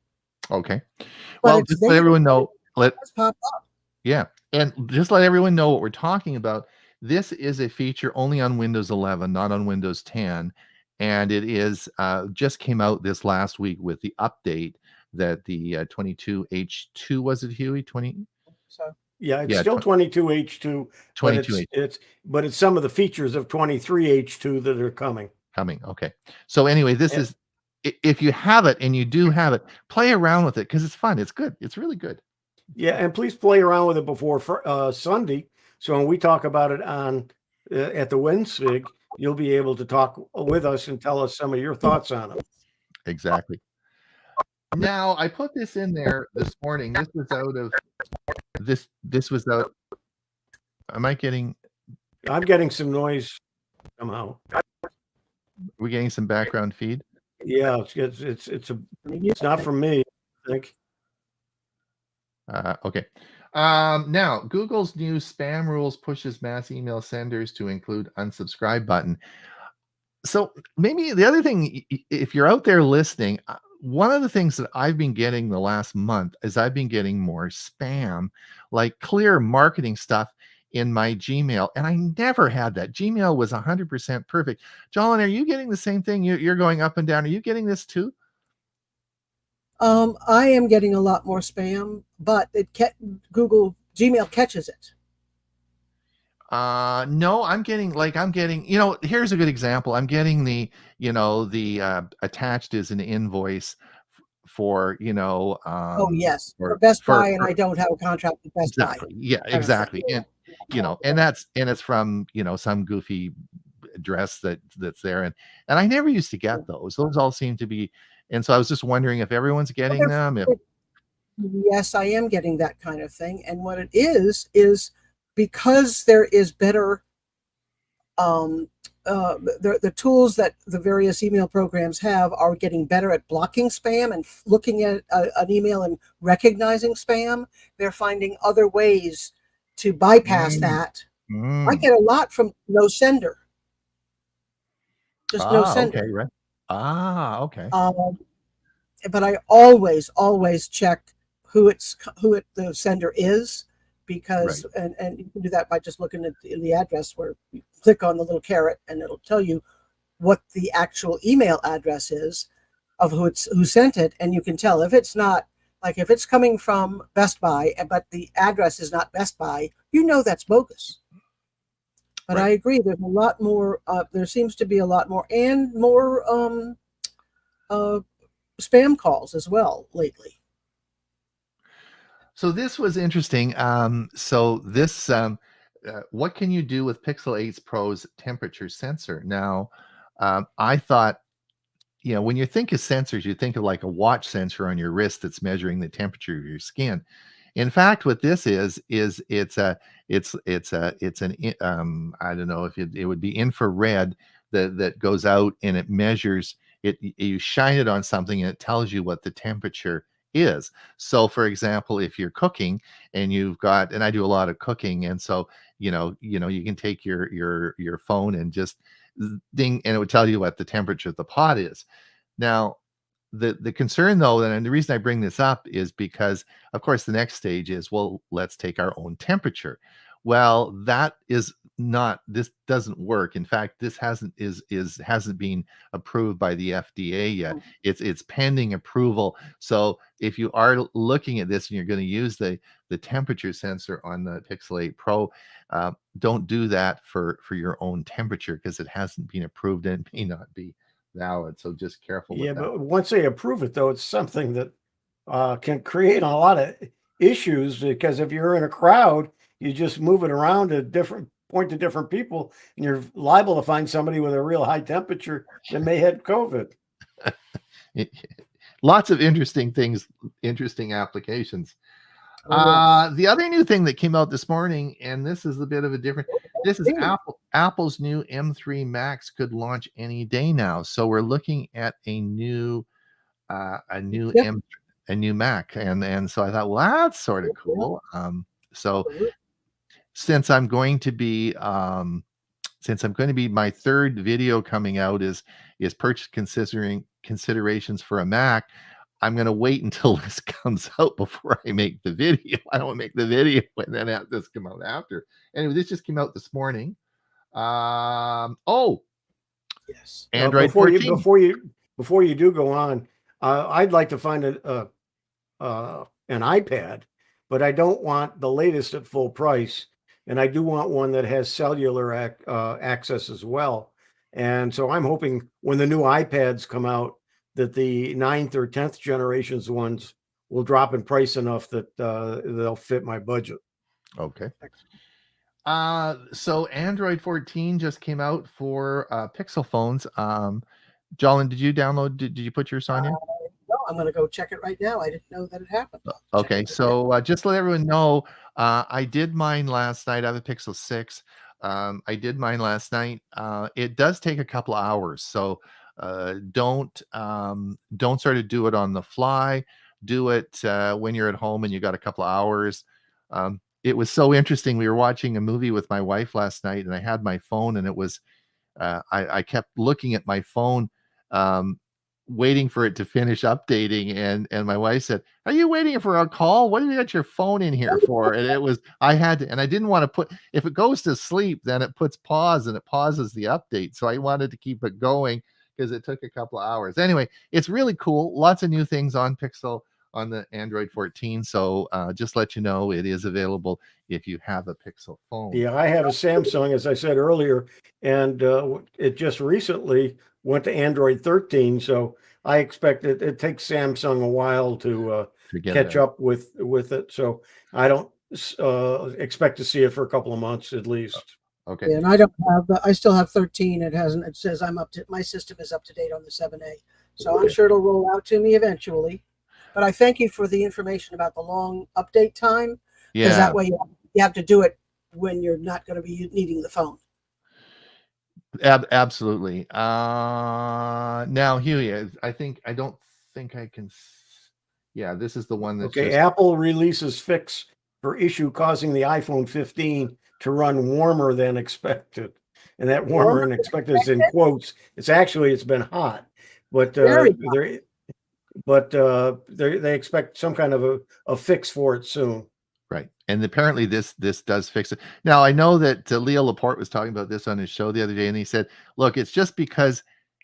S1: Okay.
S2: But
S1: Well,
S2: it's
S1: just
S2: there.
S1: let everyone know.
S2: It does pop up.
S1: Yeah, and just let everyone know what we're talking about. This is a feature only on Windows 11, not on Windows 10, and it is just came out this last week with the update that the 22H2 was it, Huey? 20?
S2: So
S3: Yeah, it's
S1: Yeah,
S3: still 22H2, but
S1: 22H
S3: it's some of the features of 23H2 that are coming.
S1: coming. Okay. So anyway, this
S3: Yeah.
S1: is if you have it and you do have it, play around with it because it's fun. It's good. It's really good.
S3: Yeah, and please play around with it before Sunday. So when we talk about it on at the WinSig, you'll be able to talk with us and tell us some of your thoughts on it.
S1: Exactly. Now, I put this in there this morning. This was out of this was out. Am I getting
S3: I'm getting some noise somehow.
S1: we're getting some background feed?
S3: Yeah, it's not from me, I think.
S1: Okay. Now, Google's new spam rules pushes mass email senders to include unsubscribe button. So maybe the other thing, if you're out there listening, one of the things that I've been getting the last month is I've been getting more spam, like clear marketing stuff in my Gmail, and I never had that. Gmail was 100% perfect. Jolyn, are you getting the same thing? You're going up and down. Are you getting this too?
S2: I am getting a lot more spam, but Google Gmail catches it.
S1: No, I'm getting, here's a good example. I'm getting the attached is an invoice for,
S2: Oh yes, for
S1: for
S2: Best
S1: for
S2: Buy, and
S1: for
S2: I don't have a contract with Best Buy.
S1: exactly. Yeah,
S2: Kind of thing.
S1: exactly. And it's from, some goofy address that's there. And I never used to get those. Those all seem to be, and so I was just wondering if everyone's getting them, if
S2: Yes, I am getting that kind of thing, and what it is because there is better the tools that the various email programs have are getting better at blocking spam and looking at an email and recognizing spam. They're finding other ways to bypass that. I get a lot from no sender, just no sender.
S1: okay, right. Okay.
S2: But I always check who the sender is, because
S1: Right.
S2: and you can do that by just looking at the address, where you click on the little caret and it'll tell you what the actual email address is of who sent it, and you can tell if it's not, like if it's coming from Best Buy but the address is not Best Buy, that's bogus. But
S1: Right.
S2: I agree, there's a lot more. There seems to be a lot more and more spam calls as well lately.
S1: So this was interesting. So this, what can you do with Pixel 8 Pro's temperature sensor? Now, I thought, when you think of sensors, you think of like a watch sensor on your wrist that's measuring the temperature of your skin. In fact, what this is it's an I don't know if it would be infrared that goes out and it measures it. You shine it on something and it tells you what the temperature is. So, for example, if you're cooking and and I do a lot of cooking, and so you can take your phone and just ding, and it would tell you what the temperature of the pot is. Now, the concern though, and the reason I bring this up is because, of course, the next stage is, well, let's take our own temperature. Well, this doesn't work. In fact, this hasn't been approved by the FDA yet. It's pending approval. So if you are looking at this and you're going to use the temperature sensor on the Pixel 8 Pro, don't do that for your own temperature, because it hasn't been approved and it may not be valid. So just careful with
S3: Yeah,
S1: that.
S3: but once they approve it, though, it's something that can create a lot of issues, because if you're in a crowd, you just move it around to different people, and you're liable to find somebody with a real high temperature that may have COVID.
S1: Lots of interesting things, interesting applications.
S2: Oh, yes.
S1: The other new thing that came out this morning, and this is a bit of a different, this is Apple's new M3 Max could launch any day now. So we're looking at a new
S2: Yep.
S1: a new Mac, and so I thought, well, that's sort of cool. So since I'm going to be my third video coming out is purchase considerations for a Mac. I'm going to wait until this comes out before I make the video. I don't want to make the video and then have this come out after. Anyway, this just came out this morning.
S2: Yes.
S1: Android
S3: before
S1: 14.
S3: before you do go on, I'd like to find an iPad, but I don't want the latest at full price, and I do want one that has cellular access as well. And so I'm hoping when the new iPads come out that the 9th or 10th generations ones will drop in price enough that they'll fit my budget.
S1: Okay. So Android 14 just came out for Pixel phones. Jolyn, did you download? Did you put yours on yet?
S2: No, I'm going to go check it right now. I didn't know that it happened.
S1: Okay, so just to let everyone know, I did mine last night. I have a Pixel 6. I did mine last night. It does take a couple of hours, so don't sort of do it on the fly. Do it when you're at home and you got a couple of hours. It was so interesting. We were watching a movie with my wife last night, and I had my phone, and it was I kept looking at my phone, waiting for it to finish updating, and my wife said, "Are you waiting for a call? What do you got your phone in here for?" And it was I didn't want to put, if it goes to sleep, then it puts pause and it pauses the update. So I wanted to keep it going because it took a couple of hours. Anyway, it's really cool. Lots of new things on Pixel on the Android 14. So just let you know, it is available if you have a Pixel phone.
S3: Yeah, I have a Samsung, as I said earlier, and it just recently went to Android 13. So I expect it takes Samsung a while to catch up with it. So I don't expect to see it for a couple of months at least.
S1: Okay.
S2: Yeah, and I don't have. I still have 13. It hasn't. It says I'm up to. My system is up to date on the 7A. So I'm sure it'll roll out to me eventually. But I thank you for the information about the long update time. Because
S1: Yeah.
S2: that way you have to do it when you're not going to be needing the phone.
S1: Absolutely. Now, Huey, I don't think I can. Yeah, this is the one that's
S3: okay. Apple releases fix for issue causing the iPhone 15 to run warmer than expected, and that warmer than expected is in quotes. It's been hot, but they expect some kind of a fix for it soon.
S1: Right. And apparently this does fix it. Now, I know that Leo Laporte was talking about this on his show the other day, and he said, look, it's just because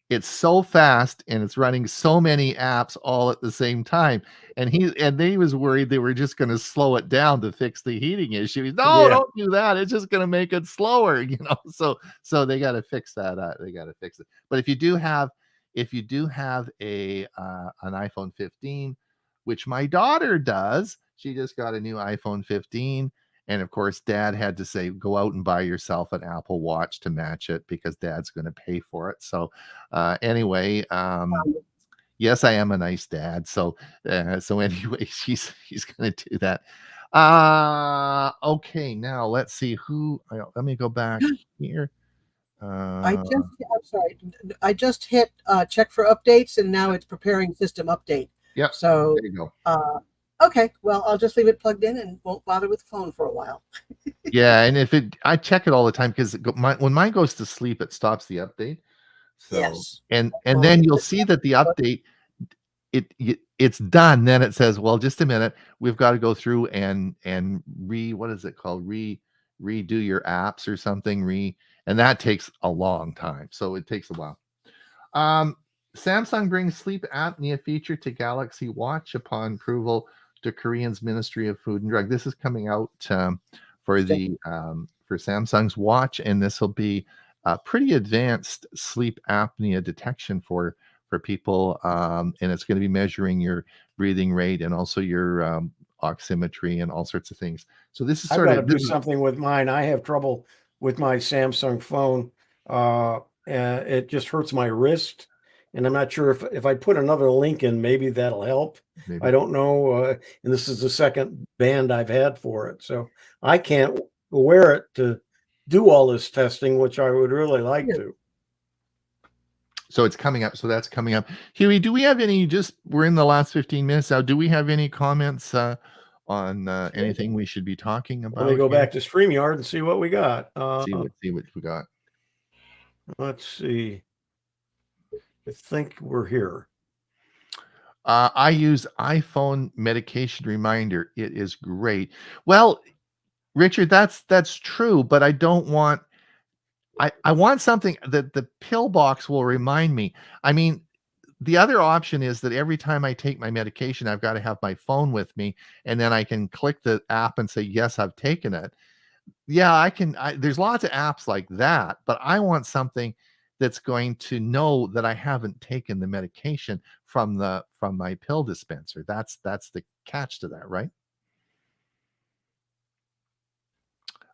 S1: it's so fast and it's running so many apps all at the same time. And he was worried they were just going to slow it down to fix the heating issue. He's, no, don't do that. It's just going to make it slower, So they got to fix that. They got to fix it. But if you do have a an iPhone 15, which my daughter does, she just got a new iPhone 15. And of course, Dad had to say, go out and buy yourself an Apple Watch to match it because Dad's going to pay for it. So anyway, yes, I am a nice dad. So anyway, she's going to do that. Okay, now let's see let me go back here.
S2: I'm sorry. I just hit check for updates, and now it's preparing system update.
S1: Yep.
S2: So
S1: there you go.
S2: Okay, well, I'll just leave it plugged in and won't bother with the phone for a while.
S1: Yeah, and I check it all the time because when mine goes to sleep, it stops the update. So,
S2: yes.
S1: And then you'll see that the update it's done. Then it says, well, just a minute, we've got to go through and what is it called? Redo your apps or something. And that takes a long time. So it takes a while. Samsung brings sleep apnea feature to Galaxy Watch upon approval to Korean's Ministry of Food and Drug. This is coming out for Samsung's watch, and this will be pretty advanced sleep apnea detection for people, and it's going to be measuring your breathing rate and also your oximetry and all sorts of things. So this is
S3: I've got to do something with mine. I have trouble with my Samsung phone. It just hurts my wrist. And I'm not sure if I put another link in, maybe that'll help. Maybe. I don't know. And this is the second band I've had for it. So I can't wear it to do all this testing, which I would really like
S2: Yeah.
S3: to.
S1: So it's coming up. So that's coming up. Huey, do we have any, we're in the last 15 minutes now. Do we have any comments on anything we should be talking about?
S3: Let me go
S1: here?
S3: back to StreamYard and see what we got.
S1: See what we got.
S3: Let's see. I think we're here.
S1: I use iPhone medication reminder. It is great. Well, Richard, that's true, but I don't want. I want something that the pill box will remind me. I mean, the other option is that every time I take my medication, I've got to have my phone with me, and then I can click the app and say, yes, I've taken it. Yeah, I can. There's lots of apps like that, but I want something that's going to know that I haven't taken the medication from my pill dispenser. That's the catch to that, right?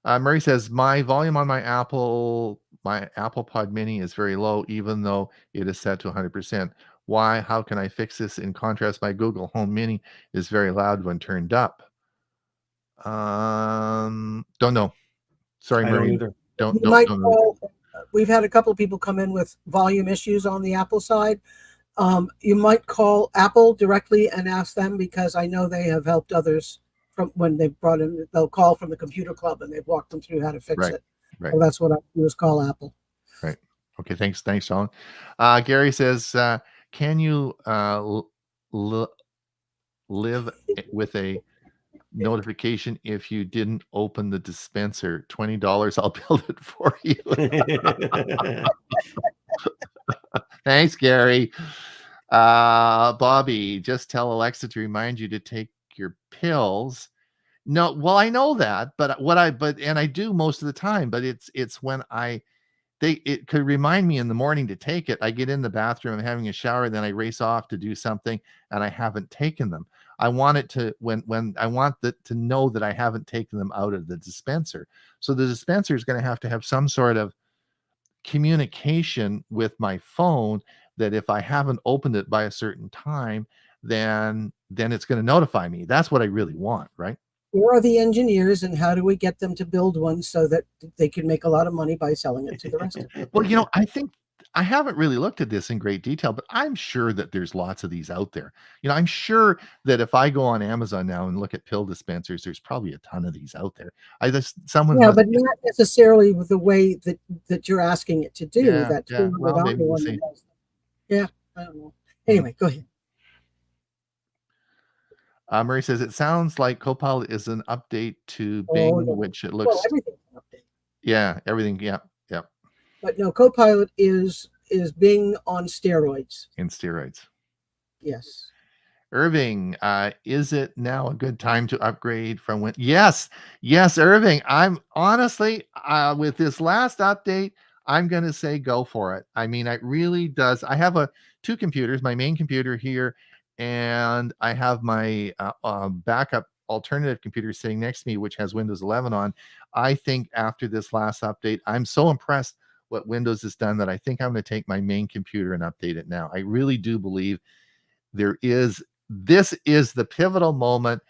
S1: Murray says my volume on my Apple Pod Mini is very low, even though it is set to 100%. Why? How can I fix this? In contrast, my Google Home Mini is very loud when turned up. Don't know. Sorry,
S3: I don't
S1: Murray.
S3: either.
S1: Don't
S2: You might
S1: know.
S2: call, we've had a couple of people come in with volume issues on the Apple side. You might call Apple directly and ask them, because I know they have helped others from when they've brought in, they'll call from the computer club and they've walked them through how to fix it.
S1: Right.
S2: So that's what I do, is call Apple.
S1: Right. Okay. Thanks, Sean. Gary says, can you live with a notification if you didn't open the dispenser? $20, I'll build it for you. Thanks, Gary. Bobby, just tell Alexa to remind you to take your pills. No, well, I know that, but and I do most of the time, but it's when it could remind me in the morning to take it. I get in the bathroom, I'm having a shower, then I race off to do something, and I haven't taken them. I want it to when I want to know that I haven't taken them out of the dispenser. So the dispenser is going to have some sort of communication with my phone that if I haven't opened it by a certain time, then it's going to notify me. That's what I really want, right?
S2: Where are the engineers, and how do we get them to build one so that they can make a lot of money by selling it to the rest of them?
S1: Well, I think I haven't really looked at this in great detail, but I'm sure that there's lots of these out there. I'm sure that if I go on Amazon now and look at pill dispensers, there's probably a ton of these out there. Someone
S2: Yeah, but not necessarily with the way that you're asking it to do.
S1: Yeah,
S2: That
S1: yeah. Well, maybe we'll see.
S2: Yeah, I don't know. Anyway, go ahead.
S1: Murray says it sounds like Copilot is an update to Bing,
S2: no.
S1: which it looks.
S2: Well, everything's an update.
S1: Yeah, everything. Yeah.
S2: But no, Copilot is Bing on steroids.
S1: In steroids.
S2: Yes.
S1: Irving, is it now a good time to upgrade from when? Yes, Irving. I'm honestly, with this last update, I'm going to say go for it. I mean, it really does. I have two computers, my main computer here, and I have my backup alternative computer sitting next to me, which has Windows 11 on. I think after this last update, I'm so impressed what Windows has done that I think I'm going to take my main computer and update it now. I really do believe this is the pivotal moment,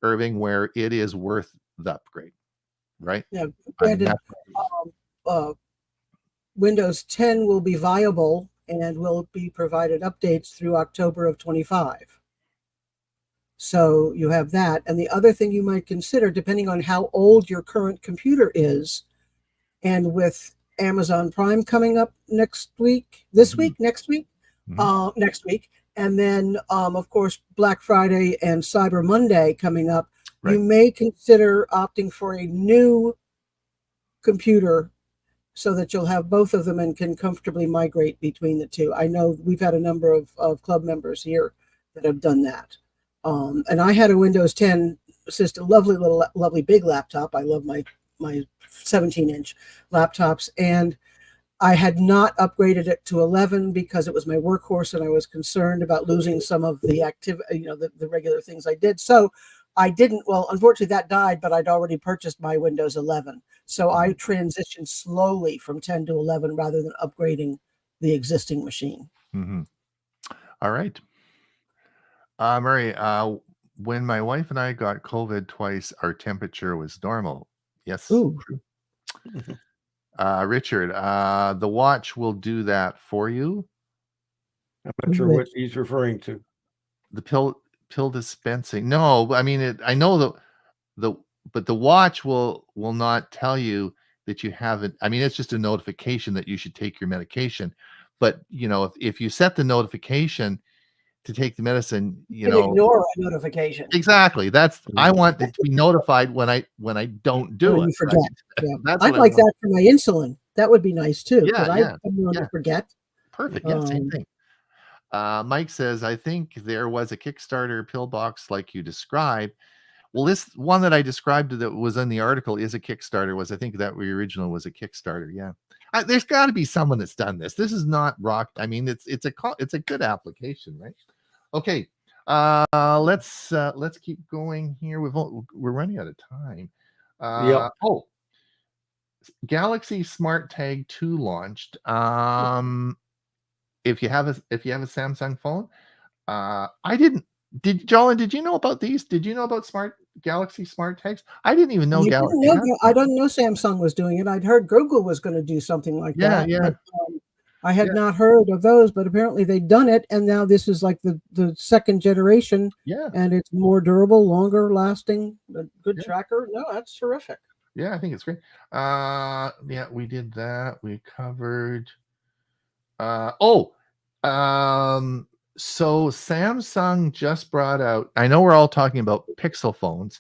S1: Irving, where it is worth the upgrade, right?
S2: Yeah. Windows 10 will be viable and will be provided updates through October of 25. So you have that. And the other thing you might consider, depending on how old your current computer is, and with Amazon Prime coming up next week, next week, and then, of course, Black Friday and Cyber Monday coming up, you may consider opting for a new computer so that you'll have both of them and can comfortably migrate between the two. I know we've had a number of club members here that have done that. And I had a Windows 10 system, lovely big laptop. I love my 17-inch laptops, and I had not upgraded it to 11 because it was my workhorse, and I was concerned about losing some of the activity, the regular things I did. So I didn't. Well, unfortunately, that died, but I'd already purchased my Windows 11. So I transitioned slowly from 10 to 11 rather than upgrading the existing machine.
S1: Mm-hmm. All right. Murray, when my wife and I got COVID twice, our temperature was normal. Yes.
S2: Ooh.
S1: Richard, the watch will do that for you.
S3: I'm not sure what he's referring to.
S1: The pill dispensing. No, I mean I know but the watch will not tell you that you haven't. I mean, it's just a notification that you should take your medication. But if you set the notification to take the medicine,
S2: You can ignore a notification.
S1: exactly. That's I want it to be notified when I don't do
S2: When
S1: it.
S2: you forget.
S1: Right?
S2: Yeah.
S1: That's
S2: I'd like that for my insulin. That would be nice too, because I'm going to forget.
S1: Perfect. Yeah, same thing. Mike says, I think there was a Kickstarter pillbox like you described. Well, this one that I described that was in the article is a Kickstarter. I think that the original was a Kickstarter. Yeah. There's got to be someone that's done this. This is not rock. I mean, it's a good application, right? Okay. Let's keep going here. We're running out of time. Oh, Galaxy Smart Tag 2 launched. If you have a Samsung phone, I didn't. Jolyn, did you know about these? Did you know about Galaxy Smart Tags? I didn't even know Galaxy.
S2: I don't know Samsung was doing it. I'd heard Google was going to do something like that.
S1: Yeah.
S2: But, I had not heard of those, but apparently they've done it, and now this is like the second generation.
S1: Yeah.
S2: And it's more durable, longer lasting, a good tracker. No, that's terrific.
S1: Yeah, I think it's great. Yeah, we did that. We covered. So Samsung just brought out, I know we're all talking about Pixel phones,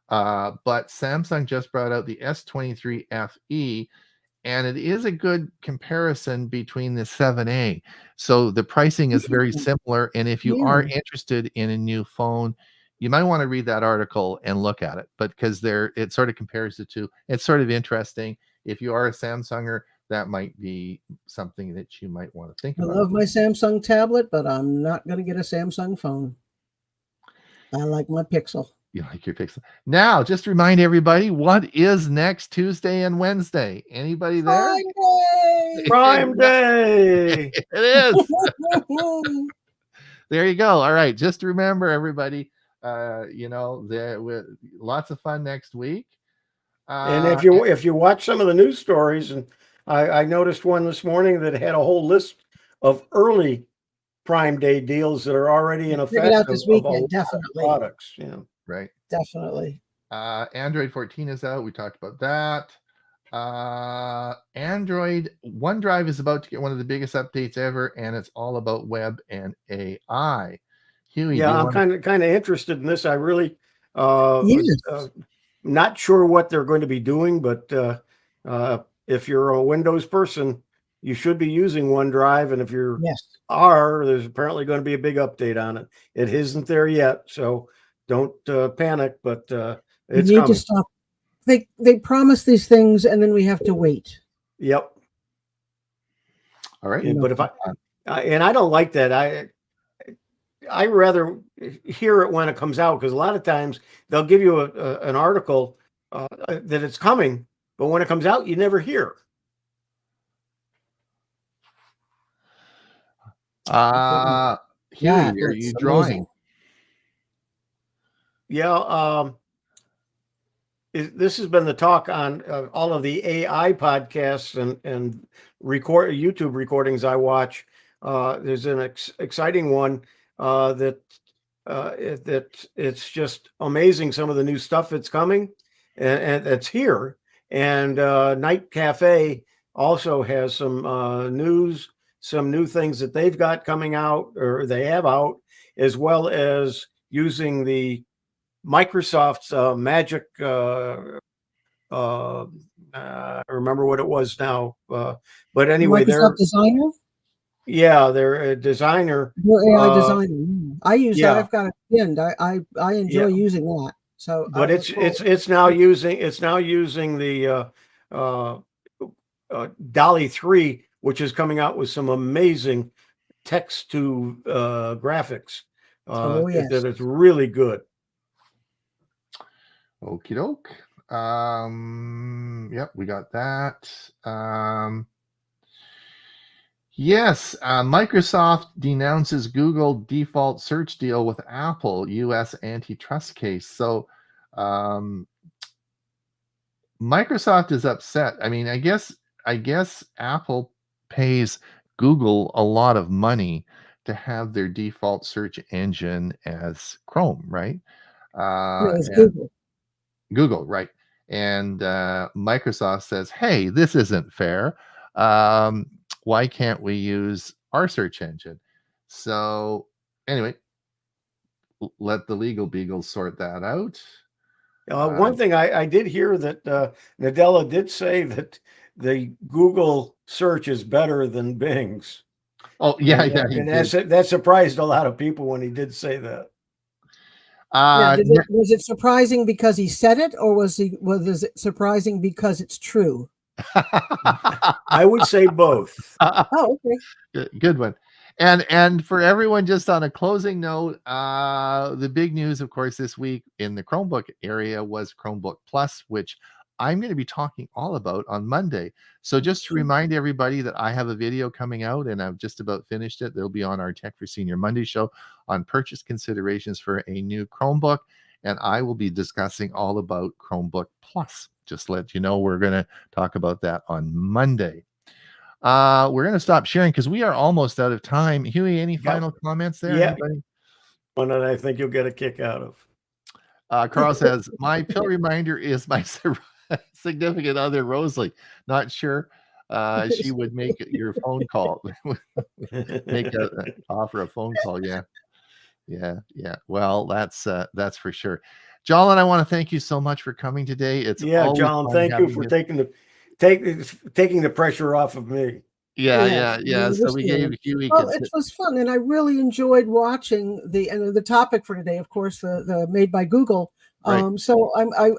S1: but Samsung just brought out the S23 FE, and it is a good comparison between the 7A. So the pricing is very similar, and if you are interested in a new phone, you might want to read that article and look at it, but because it sort of compares the two. It's sort of interesting. If you are a Samsunger, that might be something that you might want to think about.
S2: I love my Samsung tablet, but I'm not going to get a Samsung phone. I like my Pixel.
S1: You like your Pixel. Now, just remind everybody, what is next Tuesday and Wednesday? Anybody there?
S3: Prime Day.
S1: It is. There you go. All right. Just remember, everybody, there lots of fun next week.
S3: And if you watch some of the news stories, and I noticed one this morning that had a whole list of early Prime Day deals that are already in effect.
S2: Out this weekend, definitely.
S3: Products,
S1: right.
S2: Definitely.
S1: Android 14 is out. We talked about that. Android OneDrive is about to get one of the biggest updates ever, and it's all about web and AI. Huey,
S3: I'm kind of interested in this. I really not sure what they're going to be doing, but if you're a Windows person, you should be using OneDrive, and if you're there's apparently going to be a big update on it. It isn't there yet, so don't panic, but it's coming.
S2: To stop. They promise these things, and then we have to wait.
S3: Yep.
S1: All right.
S3: But if I don't like that. I rather hear it when it comes out, because a lot of times they'll give you an article that it's coming, but when it comes out, you never hear.
S1: Huey, are you drawing?
S3: Yeah. This has been the talk on all of the AI podcasts and YouTube recordings I watch. There's an exciting one that it's just amazing, some of the new stuff that's coming and that's here. And Night Cafe also has some news, some new things that they've got coming out, or they have out, as well as using the Microsoft's Magic. I remember what it was now, but anyway,
S2: Microsoft Designer.
S3: Yeah, they're a designer.
S2: AI designer. I use that. I've got it pinned. I enjoy using that. So,
S3: but it's now using the Dolly 3, which is coming out with some amazing text to graphics. That it's really good.
S1: Okie doke. Yep, we got that. Yes, Microsoft denounces Google default search deal with Apple, U.S. antitrust case. So Microsoft is upset. I mean, I guess I guess Apple pays Google a lot of money to have their default search engine as Chrome, right?
S2: No, it's
S1: And
S2: Google.
S1: Google, right? And Microsoft says, "Hey, this isn't fair. Um, why can't we use our search engine?" So anyway, let the legal beagles sort that out.
S3: One thing I did hear that Nadella did say that the Google search is better than Bing's.
S1: Oh yeah, yeah, he
S3: And
S1: did.
S3: that surprised a lot of people when he did say that.
S2: Now,
S1: Ne-
S2: was it surprising because he said it, or was it surprising because it's true?
S3: I would say both.
S2: Oh, okay.
S1: Good one. And for everyone, just on a closing note, the big news, of course, this week in the Chromebook area was Chromebook Plus, which I'm going to be talking all about on Monday. So just to remind everybody that I have a video coming out and I've just about finished it. They'll be on our Tech for Senior Monday show on purchase considerations for a new Chromebook. And I will be discussing all about Chromebook Plus. Just to let you know, we're going to talk about that on Monday. We're going to stop sharing because we are almost out of time. Huey, any final comments there?
S3: Yeah.
S1: Anybody?
S3: One that I think you'll get a kick out of.
S1: Carl says, my pill reminder is my significant other, Rosalie. Not sure she would make your phone call. Offer a phone call. Yeah. Yeah. Well, that's for sure. Jolin, I want to thank you so much for coming today. It's
S3: John, thank you for taking the pressure off of me.
S1: Yeah. So we gave Huey.
S2: Well, it was fun, and I really enjoyed watching the topic for today. Of course, the made by Google.
S1: Right.
S2: So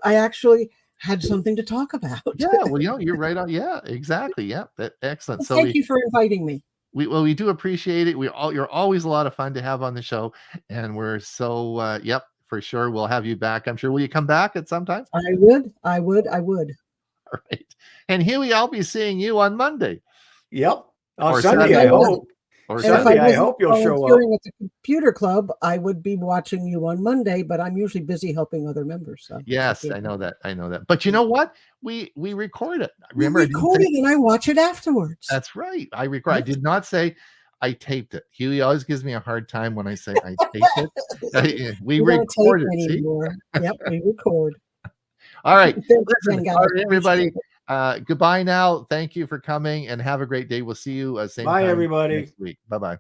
S2: I actually had something to talk about.
S1: Yeah. Well, you're right on. Yeah. Exactly. Yeah. Excellent.
S2: Well,
S1: So
S2: thank you for inviting me.
S1: We do appreciate it. You're always a lot of fun to have on the show, and we're so yep, for sure. We'll have you back. I'm sure. Will you come back at some time?
S2: I would.
S1: All right. And Huey, I'll be seeing you on Monday.
S3: Yep.
S1: Or
S3: Sunday, I hope.
S1: Or
S3: Sunday, I hope you'll show up.
S2: At the computer club, I would be watching you on Monday, but I'm usually busy helping other members. So
S1: yes, I know that. But you know what? We record it. Remember,
S2: we record it and I watch it afterwards.
S1: That's right. I record. I did not say I taped it. Huey always gives me a hard time when I say I taped it. We record it. See?
S2: Yep, we record.
S1: All right.
S2: Listen,
S1: all right, everybody. Goodbye now. Thank you for coming and have a great day. We'll see you same
S3: Bye,
S1: time
S3: everybody.
S1: next week. Bye-bye.